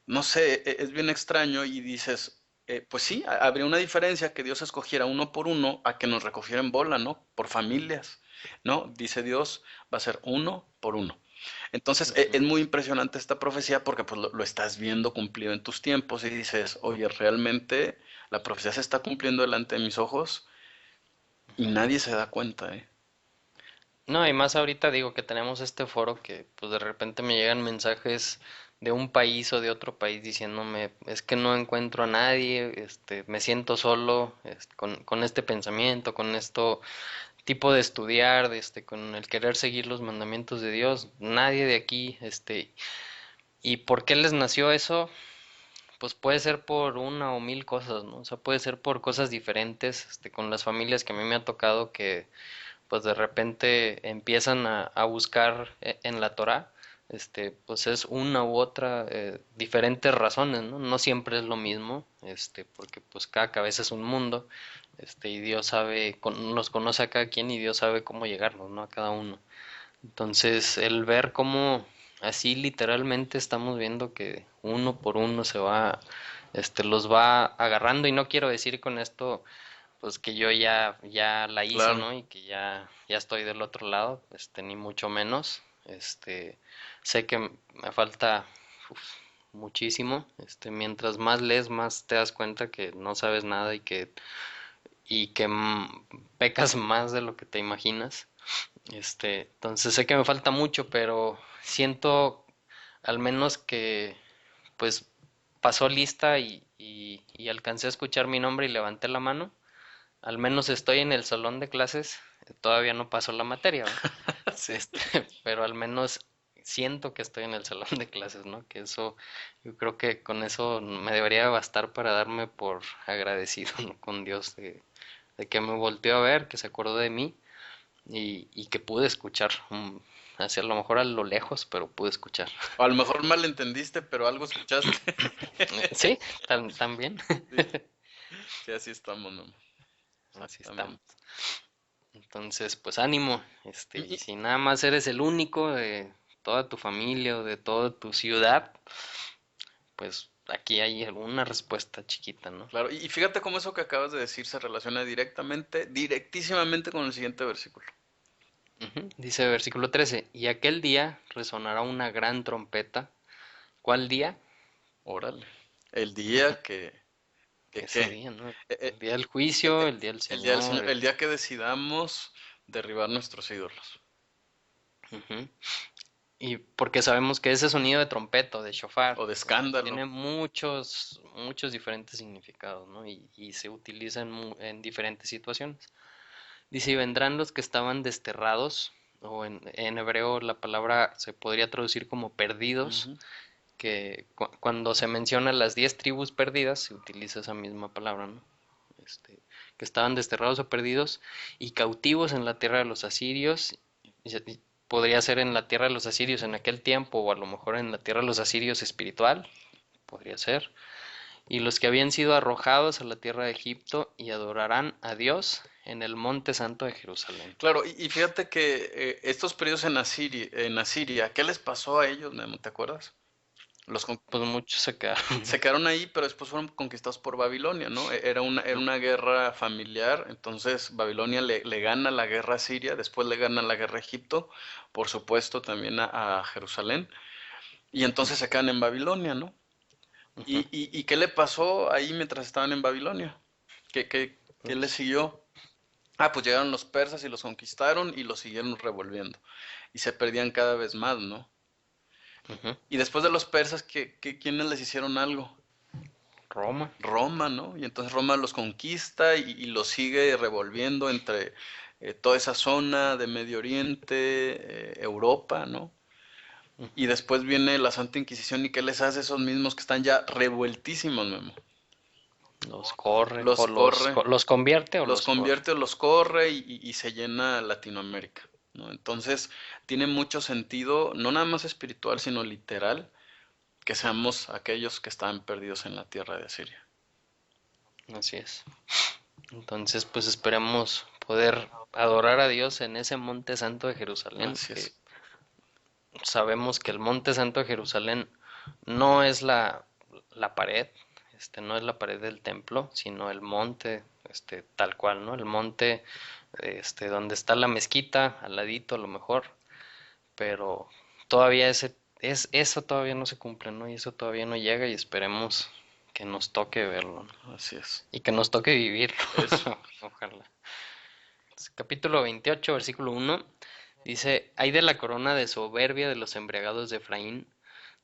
no sé, es bien extraño y dices, pues sí, habría una diferencia que Dios escogiera uno por uno a que nos recogiera en bola, ¿no? Por familias, ¿no? Dice Dios, va a ser uno por uno. Entonces,
Ujú.
es muy impresionante esta profecía porque pues lo estás viendo cumplido en tus tiempos y dices, oye, realmente la profecía se está cumpliendo delante de mis ojos y nadie se da cuenta, ¿eh?
No, y más ahorita digo que tenemos este foro que pues de repente me llegan mensajes de un país o de otro país diciéndome es que no encuentro a nadie, me siento solo, con este pensamiento, con esto tipo de estudiar, con el querer seguir los mandamientos de Dios, nadie de aquí, ¿y por qué les nació eso? Pues puede ser por una o mil cosas, ¿no? O sea, puede ser por cosas diferentes, con las familias que a mí me ha tocado que pues de repente empiezan a buscar en la Torá, pues es una u otra, diferentes razones, ¿no? No siempre es lo mismo, porque pues cada cabeza es un mundo, y Dios sabe, nos conoce a cada quien y Dios sabe cómo llegarnos, ¿no? A cada uno. Entonces, el ver cómo así literalmente estamos viendo que uno por uno los va agarrando y no quiero decir con esto pues que yo ya la hice,
Claro,
¿no? Y que ya estoy del otro lado, ni mucho menos. Sé que me falta uf, muchísimo. Mientras más lees, más te das cuenta que no sabes nada y que pecas más de lo que te imaginas. Entonces sé que me falta mucho, pero siento al menos que pues pasó lista y alcancé a escuchar mi nombre y levanté la mano. Al menos estoy en el salón de clases, todavía no pasó la materia, ¿va?
Sí.
Pero al menos siento que estoy en el salón de clases, ¿no? Que eso, yo creo que con eso me debería bastar para darme por agradecido, ¿no? Con Dios de que me volteó a ver, que se acordó de mí y que pude escuchar, hacia a lo mejor a lo lejos, pero pude escuchar.
O a lo mejor malentendiste, pero algo escuchaste.
Sí, también,
Sí, sí, así estamos, ¿no?
así estamos.
Exactamente.
Entonces, pues ánimo,
Y,
y
y-
si nada más eres el único de toda tu familia o de toda tu ciudad, pues aquí hay alguna respuesta chiquita, ¿no?
claro, y fíjate cómo eso que acabas de decir se relaciona directísimamente con el siguiente versículo.
Ujú. Dice versículo 13, y aquel día resonará una gran trompeta. ¿Cuál día?
Órale. El día que
Ese
¿qué?
día, ¿no?
Eh,
El
eh,
día del
eh,
juicio,
eh,
el día del
el día del
Señor.
Señor, el día que decidamos derribar nuestros ídolos.
Ujú. Y porque sabemos que ese sonido de trompeta o de shofar,
O de escándalo.
tiene muchos diferentes significados, ¿no? Y se utiliza en diferentes situaciones. Dice, y vendrán los que estaban desterrados, o en hebreo la palabra se podría traducir como perdidos,
Ujú.
que cuando se menciona las 10 tribus perdidas, se utiliza esa misma palabra, ¿no? Este, que estaban desterrados o perdidos y cautivos en la tierra de los asirios. Y podría ser en la tierra de los asirios en aquel tiempo, o a lo mejor en la tierra de los asirios espiritual, podría ser. Y los que habían sido arrojados a la tierra de Egipto y adorarán a Dios en el monte santo de Jerusalén.
Claro, y fíjate que estos periodos en Asiria, ¿qué les pasó a ellos, Memo? ¿Te acuerdas? Los con-
Pues muchos se
Se
quedaron.
quedaron ahí, pero después fueron conquistados por Babilonia, ¿no? Era una guerra familiar, entonces Babilonia le gana la guerra a Siria, después le gana la guerra a Egipto, por supuesto también a Jerusalén, y entonces se quedan en Babilonia, ¿no? ¿Y,
Ujú.
y, y qué le pasó ahí mientras estaban en Babilonia? ¿Qué les
Pues,
siguió? Ah, pues llegaron los persas y los conquistaron y los siguieron revolviendo, y se perdían cada vez más, ¿no?
ujú.
Y después de los persas, ¿quiénes les hicieron algo?
Roma.
Roma, ¿no? Y entonces Roma los conquista y los sigue revolviendo entre toda esa zona de Medio Oriente, Europa, ¿no? Y
Ujú.
después viene la Santa Inquisición y ¿qué les hace a esos mismos que están ya revueltísimos, Memo?
Los corre,
Los
o
corre,
los convierte o
los
los corre.
convierte o los corre y se llena Latinoamérica, ¿no? Entonces tiene mucho sentido, no nada más espiritual, sino literal, que seamos aquellos que están perdidos en la tierra de Asiria.
Así es. Entonces, pues esperamos poder adorar a Dios en ese monte santo de Jerusalén,
Así
que
es.
sabemos que el monte santo de Jerusalén no es la pared, no es la pared del templo, sino el monte, tal cual, ¿no? El monte, donde está la mezquita, al ladito a lo mejor, pero todavía eso todavía no se cumple, ¿no? Y eso todavía no llega y esperemos que nos toque verlo, ¿no?
Así es.
Y que nos toque vivirlo.
Eso.
Ojalá. Capítulo 28, versículo 1, dice, hay de la corona de soberbia de los embriagados de Efraín,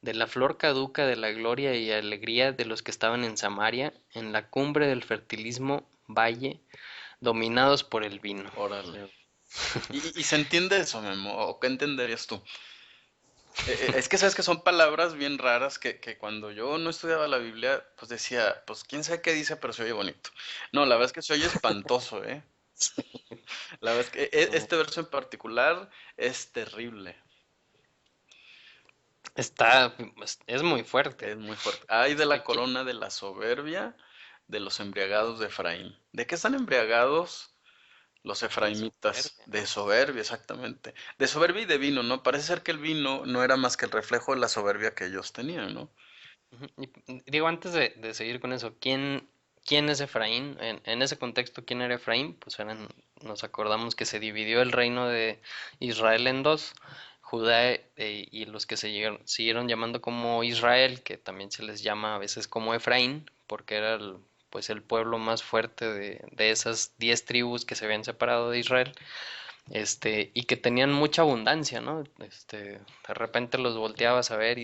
de la flor caduca de la gloria y alegría de los que estaban en Samaria, en la cumbre del fertilismo valle, dominados por el vino.
Órale. ¿Y se entiende eso, Memo? ¿O qué entenderías tú? Es que sabes que son palabras bien raras que cuando yo no estudiaba la Biblia, pues decía, pues quién sabe qué dice, pero se oye bonito. No, la verdad es que se oye espantoso, ¿eh? La verdad es que este verso en particular es terrible,
Es muy fuerte.
es muy fuerte. Ay de la
Aquí,
corona de la soberbia de los embriagados de Efraín. ¿De qué están embriagados los
de
efraimitas?
soberbia.
De soberbia, exactamente. De soberbia y de vino, ¿no? Parece ser que el vino no era más que el reflejo de la soberbia que ellos tenían, ¿no?
Ujú. Y digo, antes de seguir con eso, ¿quién es Efraín? En ese contexto, ¿quién era Efraín? Pues nos acordamos que se dividió el reino de Israel en dos, Judá y los que siguieron llamando como Israel, que también se les llama a veces como Efraín, porque era pues el pueblo más fuerte de esas 10 tribus que se habían separado de Israel. y que tenían mucha abundancia, ¿no? De repente los volteabas a ver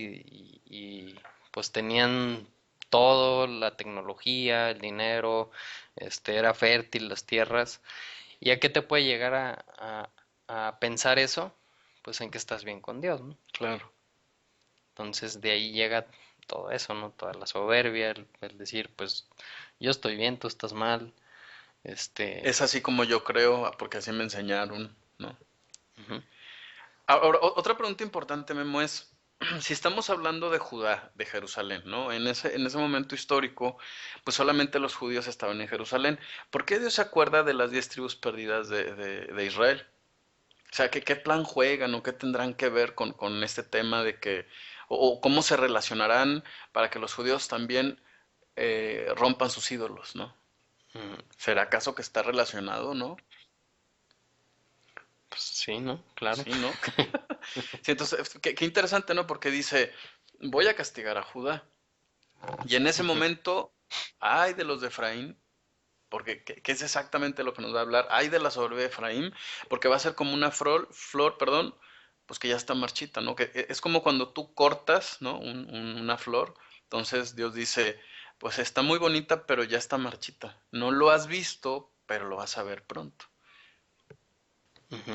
pues tenían todo, la tecnología, el dinero, era fértil las tierras. ¿Y a qué te puede llegar a pensar eso? Pues en que estás bien con Dios, ¿no?
Claro.
Entonces de ahí llega todo eso, ¿no? Toda la soberbia, el decir, pues yo estoy bien, tú estás mal, este,
Es así como yo creo, porque así me enseñaron, ¿no?
ujú,
Ahora, otra pregunta importante, Memo, es si estamos hablando de Judá, de Jerusalén, ¿no? En ese momento histórico, pues solamente los judíos estaban en Jerusalén. ¿Por qué Dios se acuerda de las 10 tribus perdidas de Israel? O sea, ¿qué plan juegan o qué tendrán que ver con este tema de que, o cómo se relacionarán para que los judíos también rompan sus ídolos, ¿no?
ujú,
¿Será acaso que está relacionado, no?
pues sí, ¿no? Claro.
Sí, ¿no? Sí, entonces, qué interesante, ¿no? Porque dice, voy a castigar a Judá. Y en ese
Ujú,
momento, ay de los de Efraín, porque ¿qué es exactamente lo que nos va a hablar? Ay de la soberbia de Efraín, porque va a ser como una flor, perdón, pues que ya está marchita, ¿no? Que es como cuando tú cortas, ¿no? Una flor, entonces Dios dice, pues está muy bonita, pero ya está marchita. No lo has visto, pero lo vas a ver pronto,
ujú,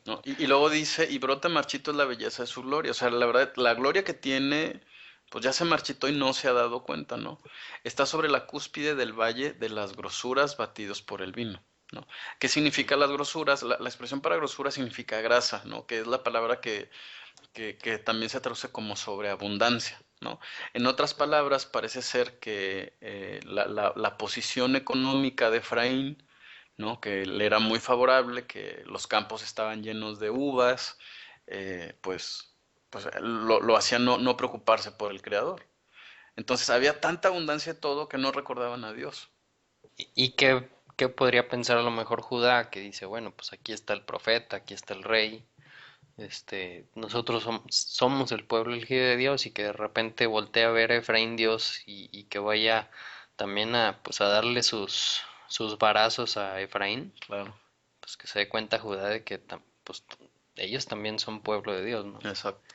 ¿no? Y luego dice, y brota marchito es la belleza de su gloria. O sea, la verdad, la gloria que tiene, pues ya se marchitó y no se ha dado cuenta, ¿no? Está sobre la cúspide del valle de las grosuras batidos por el vino, ¿no? ¿Qué significa las grosuras? La expresión para grosura significa grasa, ¿no? Que es la palabra que también se traduce como sobreabundancia, ¿no? En otras palabras, parece ser que la posición económica de Efraín, ¿no? Que le era muy favorable, que los campos estaban llenos de uvas, pues lo hacía no preocuparse por el Creador. Entonces había tanta abundancia de todo que no recordaban a Dios.
¿Y qué podría pensar a lo mejor Judá que dice, bueno, pues aquí está el profeta, aquí está el rey, nosotros somos el pueblo elegido de Dios y que de repente voltee a ver a Efraín Dios y que vaya también pues a darle sus varazos a Efraín,
Claro,
pues que se dé cuenta Judá de que pues, ellos también son pueblo de Dios, ¿no?
exacto.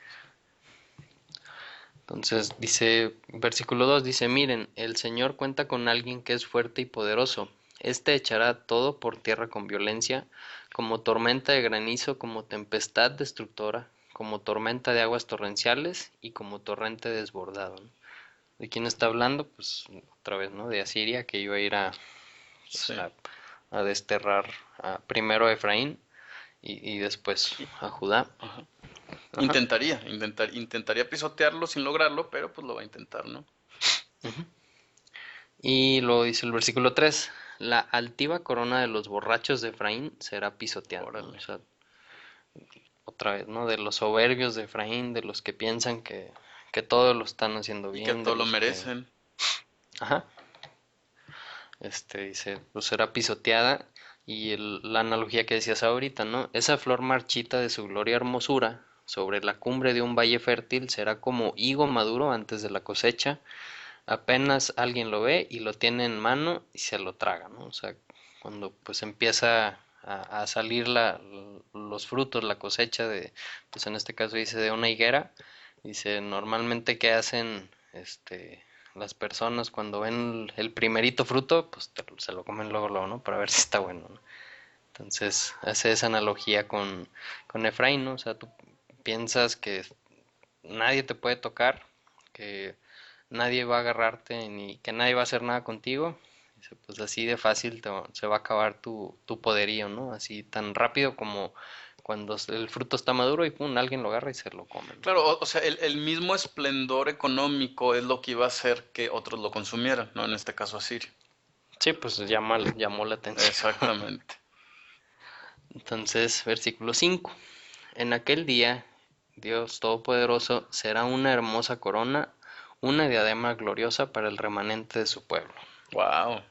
Entonces dice, versículo 2 dice, miren, el Señor cuenta con alguien que es fuerte y poderoso. Este echará todo por tierra con violencia, como tormenta de granizo, como tempestad destructora, como tormenta de aguas torrenciales y como torrente desbordado, ¿no? ¿De quién está hablando? Pues otra vez, ¿no? De Asiria, que iba a ir pues,
Sí.
a desterrar primero a Efraín y después
Y-
a Judá.
ajá.
Ajá.
Intentaría pisotearlo sin lograrlo, pero pues lo va a intentar, ¿no?
Y luego dice el versículo 3, la altiva corona de los borrachos de Efraín será pisoteada, ¿no? O
Órale.
sea, otra vez, ¿no? De los soberbios de Efraín, de los que piensan que todo lo están haciendo
Y que
bien, de
todo lo
los que...
merecen.
Ajá. Dice, pues será pisoteada. Y la analogía que decías ahorita, ¿no? Esa flor marchita de su gloria hermosura sobre la cumbre de un valle fértil será como higo maduro antes de la cosecha. Apenas alguien lo ve y lo tiene en mano y se lo traga, ¿no? O sea, cuando pues empieza a salir los frutos, la cosecha pues en este caso dice de una higuera, dice normalmente que hacen las personas cuando ven el primerito fruto, pues se lo comen luego, ¿no? Para ver si está bueno, ¿no? Entonces hace esa analogía con Efraín, ¿no? O sea, tú piensas que nadie te puede tocar, que nadie va a agarrarte ni que nadie va a hacer nada contigo. Dice, pues así de fácil se va a acabar tu poderío, ¿no? Así tan rápido como cuando el fruto está maduro y pum, alguien lo agarra y se lo come, ¿no?
Claro, o sea, el mismo esplendor económico es lo que iba a hacer que otros lo consumieran, ¿no? En este caso Asiria.
Sí, pues llamó la atención.
Exactamente.
Entonces, versículo 5. En aquel día, Dios Todopoderoso será una hermosa corona, una diadema gloriosa para el remanente de su pueblo.
Wow.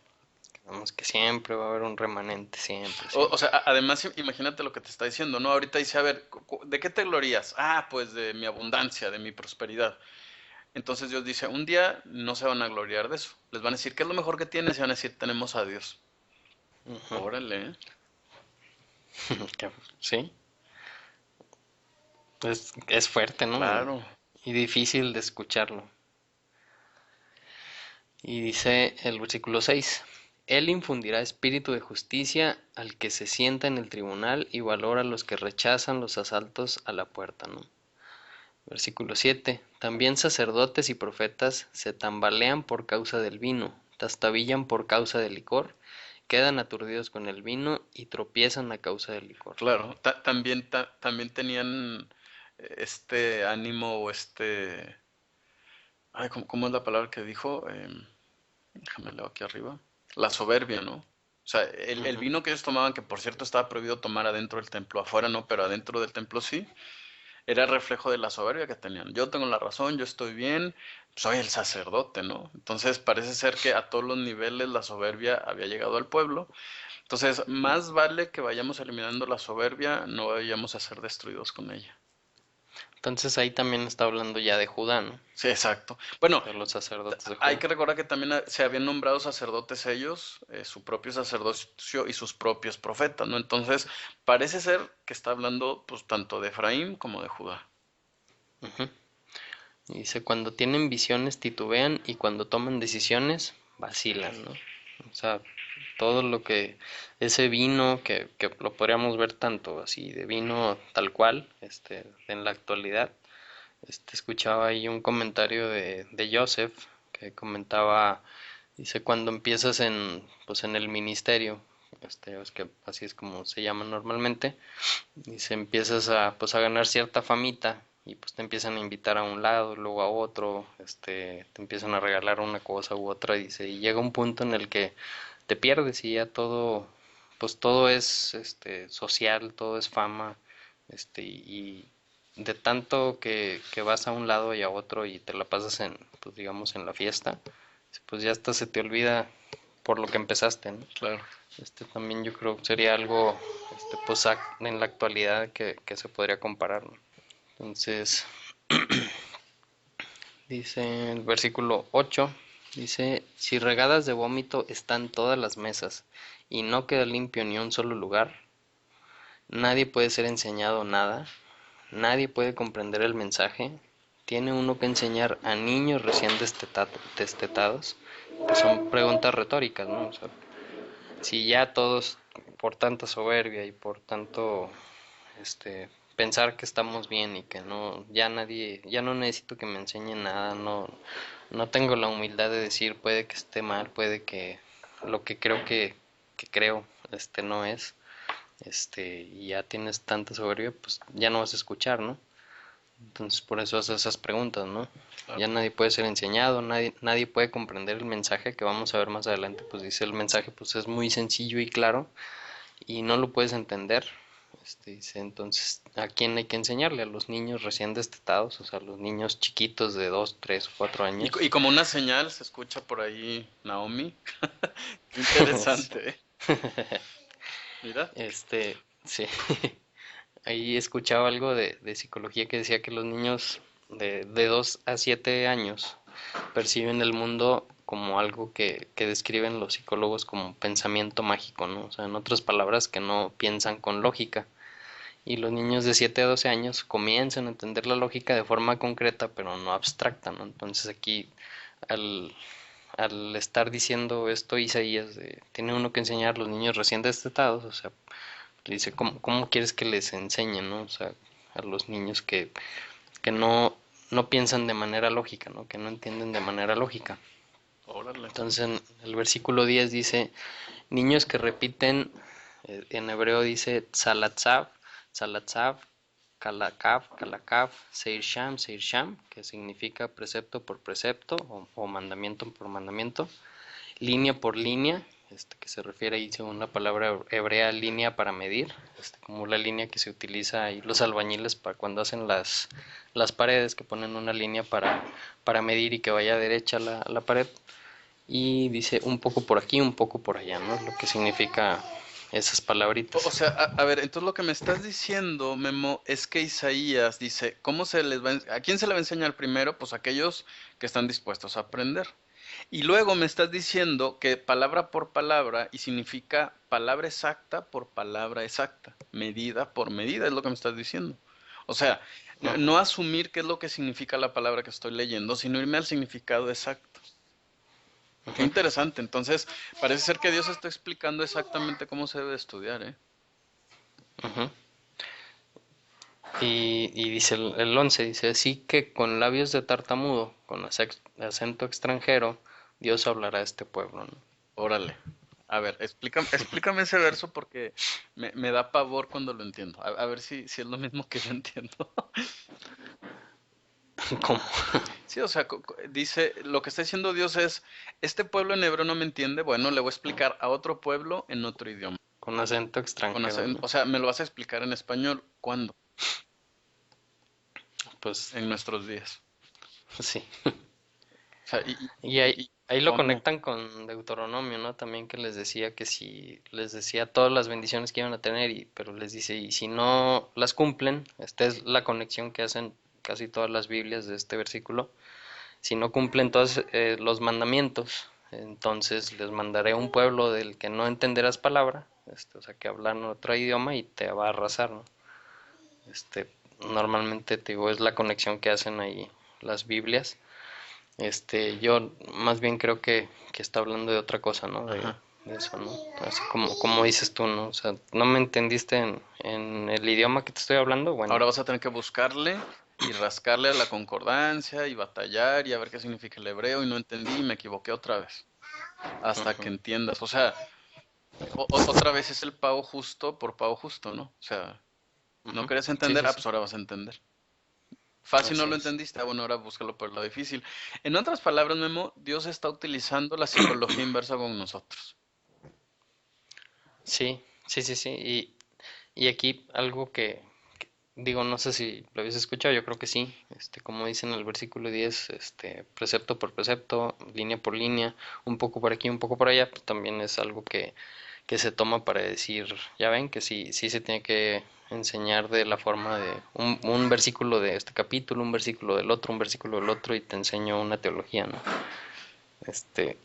Vamos que siempre va a haber un remanente, siempre,
O
siempre.
sea, además imagínate lo que te está diciendo, ¿no? Ahorita dice, a ver, ¿de qué te glorías? Ah, pues de mi abundancia, de mi prosperidad. Entonces Dios dice, un día no se van a gloriar de eso. Les van a decir, ¿qué es lo mejor que tienes? Y van a decir, tenemos a Dios.
Ujú.
Órale, ¿eh?
Sí, es fuerte, ¿no?
Claro,
Y difícil de escucharlo. Y dice el versículo 6: Él infundirá espíritu de justicia al que se sienta en el tribunal y valora a los que rechazan los asaltos a la puerta, ¿no? Versículo 7: También sacerdotes y profetas se tambalean por causa del vino, trastabillan por causa del licor, quedan aturdidos con el vino y tropiezan a causa del licor.
claro. También tenían este ánimo o Ay, ¿cómo es la palabra que dijo? Déjame leer aquí arriba. La soberbia, ¿no? O sea, el
Ujú.
vino que ellos tomaban, que por cierto estaba prohibido tomar adentro del templo, afuera no, pero adentro del templo sí, era reflejo de la soberbia que tenían. Yo tengo la razón, yo estoy bien, soy el sacerdote, ¿no? Entonces parece ser que a todos los niveles la soberbia había llegado al pueblo. Entonces, más vale que vayamos eliminando la soberbia, no vayamos a ser destruidos con ella.
Entonces ahí también está hablando ya de Judá, ¿no?
Sí, exacto. Bueno,
De los sacerdotes de
hay
Judá.
que recordar que también se habían nombrado sacerdotes ellos, su propio sacerdocio y sus propios profetas, ¿no? Entonces, parece ser que está hablando pues tanto de Efraín como de Judá.
Ujú. Y dice, cuando tienen visiones titubean y cuando toman decisiones vacilan, ¿no? O sea, todo lo que ese vino que lo podríamos ver tanto así de vino tal cual, en la actualidad. Escuchaba ahí un comentario de Joseph que comentaba, dice, cuando empiezas pues en el ministerio, es que así es como se llama normalmente, dice, empiezas pues a ganar cierta famita y pues te empiezan a invitar a un lado, luego a otro, te empiezan a regalar una cosa u otra, dice, y llega un punto en el que te pierdes y ya todo, pues todo es social, todo es fama, y de tanto que vas a un lado y a otro y te la pasas pues digamos en la fiesta, pues ya hasta se te olvida por lo que empezaste, ¿no?
Claro.
También yo creo que sería algo, pues en la actualidad que se podría comparar, ¿no? Entonces, dice el versículo 8, dice, si regadas de vómito están todas las mesas y no queda limpio ni un solo lugar, nadie puede ser enseñado nada, nadie puede comprender el mensaje, tiene uno que enseñar a niños recién destetados, pues son preguntas retóricas, ¿no? O sea, si ya todos por tanta soberbia y por tanto pensar que estamos bien y que no, ya no necesito que me enseñen nada, no tengo la humildad de decir puede que esté mal, puede que lo que creo que creo, no es, y ya tienes tanta soberbia, pues ya no vas a escuchar, ¿no? Entonces por eso haces esas preguntas, ¿no?
Claro.
Ya nadie puede ser enseñado, nadie puede comprender el mensaje que vamos a ver más adelante, pues dice el mensaje pues es muy sencillo y claro y no lo puedes entender. Dice, entonces, ¿a quién hay que enseñarle? A los niños recién destetados, o sea, a los niños chiquitos de 2 3 4 años.
Y como una señal se escucha por ahí Naomi. Qué
Sí.
interesante, ¿eh? Mira.
Sí. Ahí escuchaba algo de psicología que decía que los niños de 2 a 7 años perciben el mundo como algo que describen los psicólogos como pensamiento mágico, ¿no? O sea, en otras palabras, que no piensan con lógica. Y los niños de 7 a 12 años comienzan a entender la lógica de forma concreta, pero no abstracta, ¿no? Entonces aquí, al, al estar diciendo esto Isaías, tiene uno que enseñar a los niños recién destetados, o sea, le dice, ¿cómo quieres que les enseñen, ¿no? O sea, a los niños que no piensan de manera lógica, ¿no? Que no entienden de manera lógica.
Órale.
Entonces en el versículo 10 dice, niños que repiten, en hebreo dice Tzalatzav, Tzalatzav, Kalakav, Kalakav, Seir Sham, que significa precepto por precepto o mandamiento por mandamiento, línea por línea, que se refiere ahí según la palabra hebrea línea para medir, como la línea que se utiliza ahí los albañiles para cuando hacen las paredes, que ponen una línea para medir y que vaya derecha la pared. Y dice un poco por aquí, un poco por allá, ¿no? Lo que significa esas
O
palabritas.
sea, a ver, entonces lo que me estás diciendo, Memo, es que Isaías dice, ¿cómo se les va a quién se le va a enseñar primero? Pues a aquellos que están dispuestos a aprender. Y luego me estás diciendo que palabra por palabra y significa palabra exacta por palabra exacta, medida por medida, es lo que me estás diciendo. O sea, no
Ujú,
asumir qué es lo que significa la palabra que estoy leyendo, sino irme al significado exacto. Qué
ujú,
interesante. Entonces, parece ser que Dios está explicando exactamente cómo se debe estudiar, ¿eh?
ujú. Y dice el 11, dice, así que con labios de tartamudo, con acento extranjero, Dios hablará a este pueblo, ¿no?
Órale. A ver, explícame ese verso porque me da pavor cuando lo entiendo. A ver si es lo mismo que yo entiendo.
¿Cómo?
Sí, o sea, dice, lo que está diciendo Dios es, este pueblo en hebreo no me entiende, bueno, le voy a explicar a otro pueblo en otro idioma.
Con acento extranjero, ¿no?
O sea, me lo vas a explicar en español, ¿cuándo?
Pues
En nuestros días.
sí.
O sea,
Y ahí lo
¿cómo?
conectan con Deuteronomio, ¿no? También que les decía que si les decía todas las bendiciones que iban a tener, pero les dice, y si no las cumplen, esta es la conexión que hacen casi todas las Biblias de este versículo, si no cumplen todos los mandamientos, entonces les mandaré un pueblo del que no entenderás palabra, o sea, que hablan otro idioma y te va a arrasar, ¿no? Este, normalmente, te digo, es la conexión que hacen ahí las Biblias. Yo más bien creo que está hablando de otra cosa, ¿no?
Ajá.
De eso, ¿no? Así como dices tú, ¿no? O sea, ¿no me entendiste en el idioma que te estoy hablando? Bueno,
Ahora vas a tener que buscarle y rascarle a la concordancia y batallar y a ver qué significa el hebreo y no entendí y me equivoqué otra vez. Hasta que
ujú,
entiendas. O sea, otra vez es el pago justo por pago justo, ¿no? O sea, no
ujú.
querés
Sí,
entender,
sí,
ah,
sí,
pues ahora vas a entender. Fácil no
así
lo
es.
entendiste, ah, bueno, ahora búscalo por lo difícil. En otras palabras, Memo, Dios está utilizando la psicología inversa con nosotros.
Sí, sí, sí, sí. Y aquí algo digo, no sé si lo habéis escuchado, yo creo que sí. Como dice en el versículo 10, precepto por precepto, línea por línea, un poco por aquí, un poco por allá, pues también es algo que se toma para decir, ya ven, que sí, sí se tiene que enseñar de la forma de un versículo de este capítulo, un versículo del otro, un versículo del otro, y te enseño una teología, ¿no?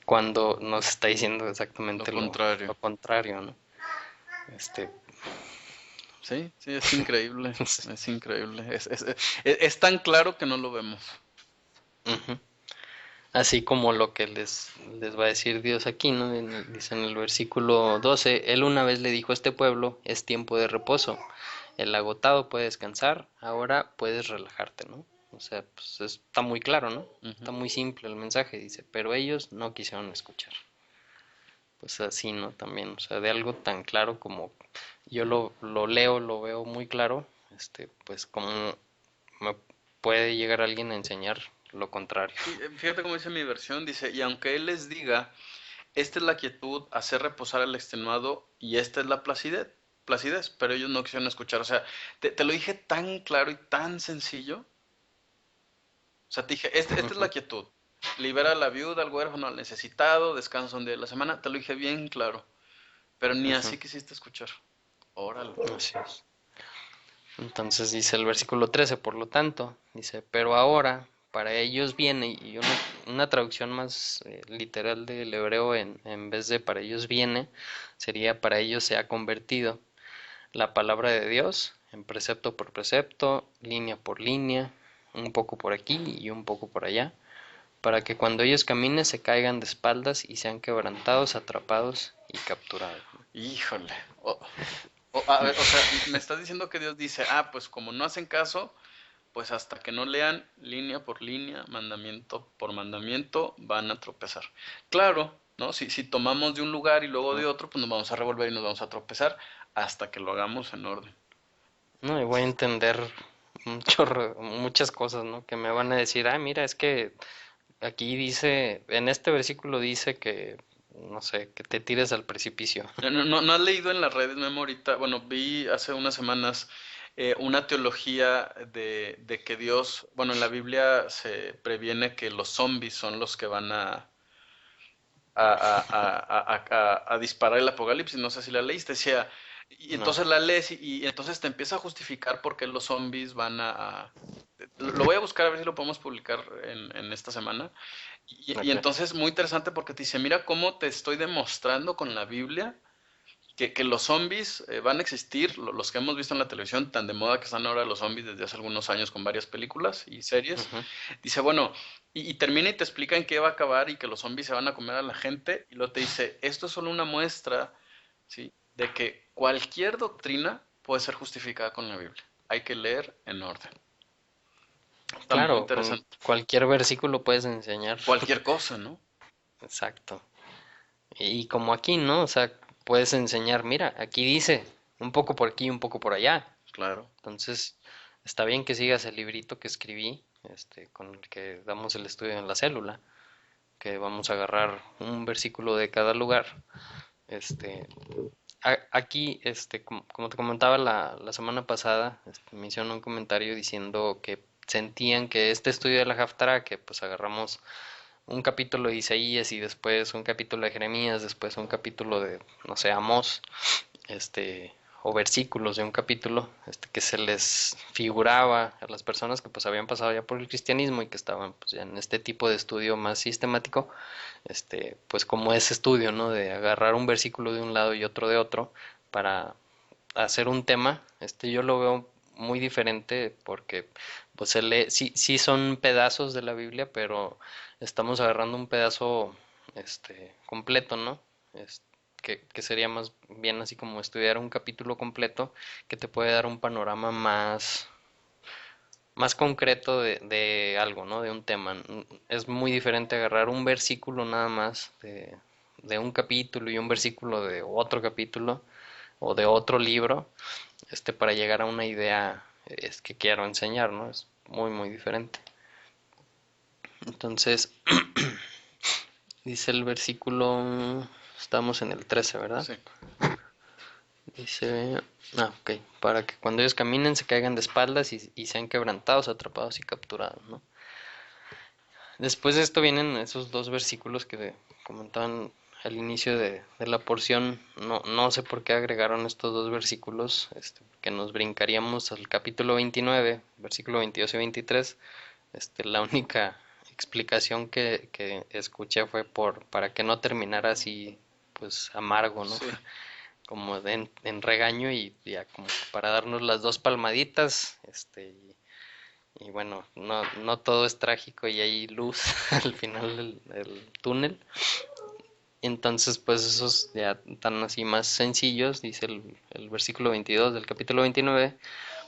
Cuando nos está diciendo
Lo
exactamente
contrario.
lo contrario, ¿no? Este,
Sí, sí, es increíble. Es increíble. Es tan claro que no lo vemos.
ujú. Así como lo que les va a decir Dios aquí, ¿no? Dice en el versículo 12, Él una vez le dijo a este pueblo, es tiempo de reposo, el agotado puede descansar, ahora puedes relajarte, ¿no? O sea, pues está muy claro, ¿no?
Ujú.
Está muy simple el mensaje, dice, pero ellos no quisieron escuchar. Pues así, ¿no? También, o sea, de algo tan claro como yo lo leo, lo veo muy claro, pues como me puede llegar alguien a enseñar lo contrario.
Sí, fíjate cómo dice mi versión, dice, y aunque Él les diga, esta es la quietud, hacer reposar al extenuado, y esta es la placidez, pero ellos no quisieron escuchar. O sea, te lo dije tan claro y tan sencillo. O sea, te dije, esta es la
Ujú,
quietud. Libera a la viuda, al huérfano, al necesitado, descansa un día de la semana. Te lo dije bien claro. Pero ni
ujú,
así quisiste escuchar. Órale.
así es. Entonces dice el versículo 13, por lo tanto, dice, pero ahora para ellos viene, y una traducción más literal del hebreo en vez de para ellos viene, sería para ellos se ha convertido la palabra de Dios en precepto por precepto, línea por línea, un poco por aquí y un poco por allá, para que cuando ellos caminen se caigan de espaldas y sean quebrantados, atrapados y capturados.
Híjole. A ver, o sea, me estás diciendo que Dios dice, ah, pues como no hacen caso, pues hasta que no lean línea por línea, mandamiento por mandamiento, van a tropezar. Claro, ¿no? Si tomamos de un lugar y luego de otro, pues nos vamos a revolver y nos vamos a tropezar hasta que lo hagamos en orden.
No, y voy a entender muchas cosas, ¿no? Que me van a decir, ah, mira, es que aquí dice, en este versículo dice que, no sé, que te tires al precipicio.
¿No has leído en las redes, Memo, ahorita? Bueno, vi hace unas semanas una teología de que Dios, bueno, en la Biblia se previene que los zombies son los que van a disparar el apocalipsis. No sé si la leíste. Decía, Y
No,
entonces la lees y entonces te empieza a justificar por qué los zombies van Lo voy a buscar a ver si lo podemos publicar en esta semana. Y
ok.
entonces muy interesante porque te dice, mira cómo te estoy demostrando con la Biblia que los zombies van a existir, los que hemos visto en la televisión, tan de moda que están ahora los zombies desde hace algunos años con varias películas y series.
Ujú.
Dice, bueno, y termina y te explica en qué va a acabar y que los zombies se van a comer a la gente. Y luego te dice, esto es solo una muestra, ¿sí? De que cualquier doctrina puede ser justificada con la Biblia. Hay que leer en orden. Está muy
Claro, con
interesante.
cualquier versículo puedes enseñar.
Cualquier cosa, ¿no?
Exacto. Y como aquí, ¿no? O sea, puedes enseñar, mira, aquí dice, un poco por aquí, un poco por allá.
Claro.
Entonces, está bien que sigas el librito que escribí, con el que damos el estudio en la célula, que vamos a agarrar un versículo de cada lugar. Este, aquí, como te comentaba la semana pasada, me hicieron un comentario diciendo que sentían que este estudio de la Haftarah, que pues agarramos un capítulo de Isaías y después un capítulo de Jeremías, después un capítulo de, no sé, Amós, este, o versículos de un capítulo, que se les figuraba a las personas que pues habían pasado ya por el cristianismo y que estaban pues ya en este tipo de estudio más sistemático, pues como ese estudio, ¿no? De agarrar un versículo de un lado y otro de otro para hacer un tema, yo lo veo muy diferente porque pues se lee, sí, sí son pedazos de la Biblia, pero estamos agarrando un pedazo completo, ¿no? Es- que sería más bien así como estudiar un capítulo completo que te puede dar un panorama más concreto de algo, ¿no? De un tema. Es muy diferente agarrar un versículo nada más de un capítulo y un versículo de otro capítulo o de otro libro, para llegar a una idea que quiero enseñar, ¿no? Es muy, muy diferente. Entonces, dice el versículo, estamos en el 13, ¿verdad?
Sí.
Dice, ok, para que cuando ellos caminen se caigan de espaldas y sean quebrantados, atrapados y capturados, ¿no? Después de esto vienen esos dos versículos que comentaban al inicio de la porción. No, no sé por qué agregaron estos dos versículos, que nos brincaríamos al capítulo 29, versículo 22 y 23. La única explicación que escuché fue para que no terminara así, pues amargo, ¿no?
Sí.
Como en regaño y ya como para darnos las dos palmaditas, y bueno, no, no todo es trágico y hay luz al final del túnel. Entonces, pues esos ya están así más sencillos, dice el versículo 22 del capítulo 29.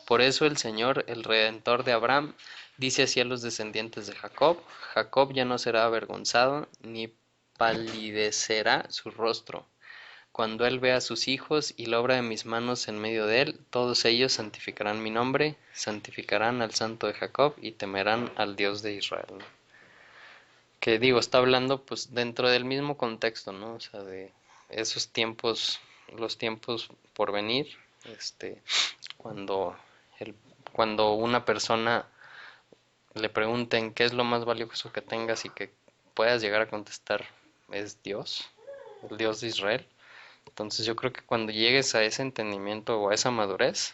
Por eso el Señor, el Redentor de Abraham, dice así a los descendientes de Jacob: Jacob ya no será avergonzado, ni palidecerá su rostro. Cuando él vea a sus hijos y la obra de mis manos en medio de él, todos ellos santificarán mi nombre, santificarán al Santo de Jacob y temerán al Dios de Israel, ¿no? Que digo, está hablando pues dentro del mismo contexto, ¿no? O sea, de esos tiempos, los tiempos por venir, cuando el, cuando una persona le pregunten qué es lo más valioso que tengas y que puedas llegar a contestar es Dios, el Dios de Israel. Entonces yo creo que cuando llegues a ese entendimiento o a esa madurez,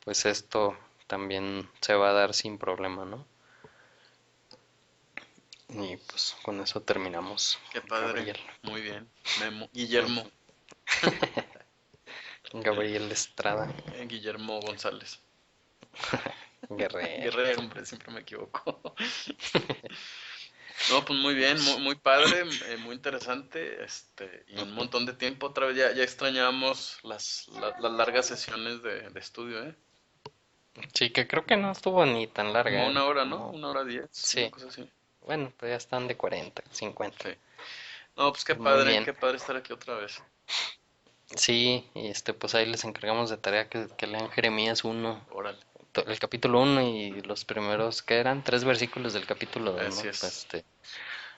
pues esto también se va a dar sin problema, ¿no? Y pues con eso terminamos,
Qué padre.
Gabriel.
Muy bien. Guillermo.
Gabriel Estrada,
Guillermo González.
Guerrero.
Guerrero, hombre, siempre me equivoco. No, pues muy bien, muy padre, muy interesante, y un montón de tiempo. Otra vez ya extrañábamos las largas sesiones de estudio, ¿eh?
Sí, que creo que no estuvo ni tan
Como
larga, ¿eh?
una hora, ¿no?
Como,
1 hora 10, una
sí,
cosa así.
bueno, pues ya están de 40, 50.
Sí. No, pues
Pues muy bien.
qué padre estar aquí otra vez.
Sí, y pues ahí les encargamos de tarea que lean Jeremías 1,
Órale,
el capítulo 1 y los primeros, que eran 3 versículos del capítulo 2,
así
¿no?
es.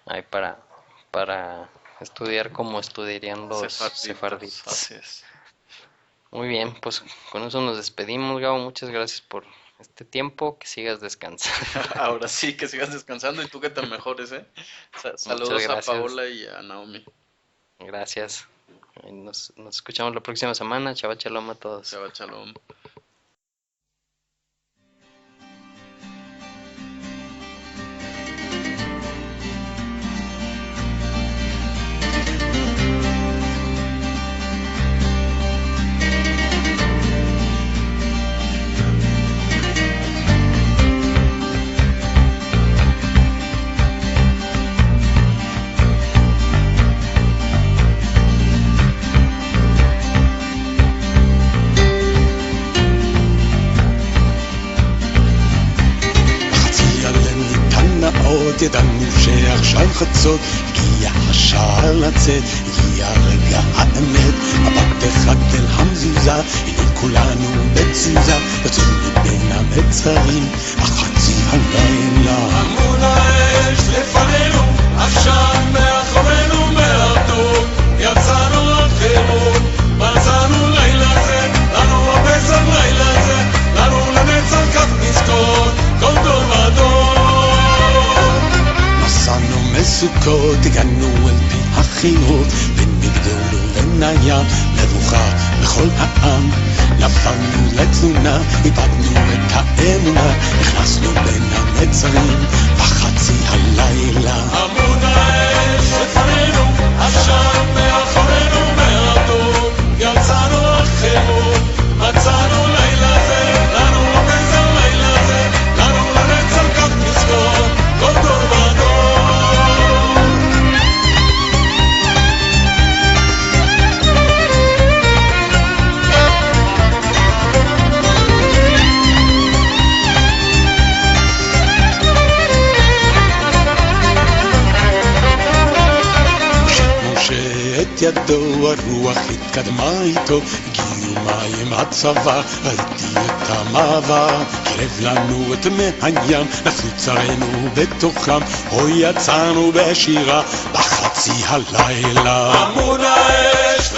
Ahí para estudiar como estudiarían los
Sefarditas,
sefarditas.
así es.
Muy bien, pues con eso nos despedimos, Gabo. Muchas gracias por este tiempo. Que sigas descansando.
Ahora sí, que sigas descansando y tú que te mejores, ¿eh?
Muchas
Saludos a
gracias.
Paola y a Naomi.
Gracias. Nos escuchamos la próxima semana. Shabbat shalom a todos.
Shabbat shalom.
ידענו שעכשיו חצות, הגיע השעה לצאת, הגיע רגע האמת, מבט אחד אל המזוזה, הנה כולנו בתזוזה, יוצאים מבין המצרים, החצי הלילה. עמוד האש לפנינו, עשן מאחורינו מהרטוב, יצאנו לחירות, מצאנו לילה זה, לנו הפסח לילה זה, לנו לנצח כך נזכור, כל דור ודור. נסענו מסוכות, הגענו אל פי החירות, בין מגדול ובין הים, מבוכה בכל העם. נפלנו לתלונה, איבדנו את האמונה, נכנסנו בין המצרים, בחצי הלילה. עמוד האש לפנינו, עשן מאחורינו מהרטוב, יצאנו לחירות, מצאנו לילה זה, לנו הפסח לילה זה, לנו לנצח כך נזכור, כל דור ודור. את ידו הרוח התקדמה איתו, הגיעו מים הצבא, ראיתי את המעבר, קרב לנו את מי הים, נפלו צרינו בתוכם, הו יצאנו בשירה בחצי הלילה. עמוד האש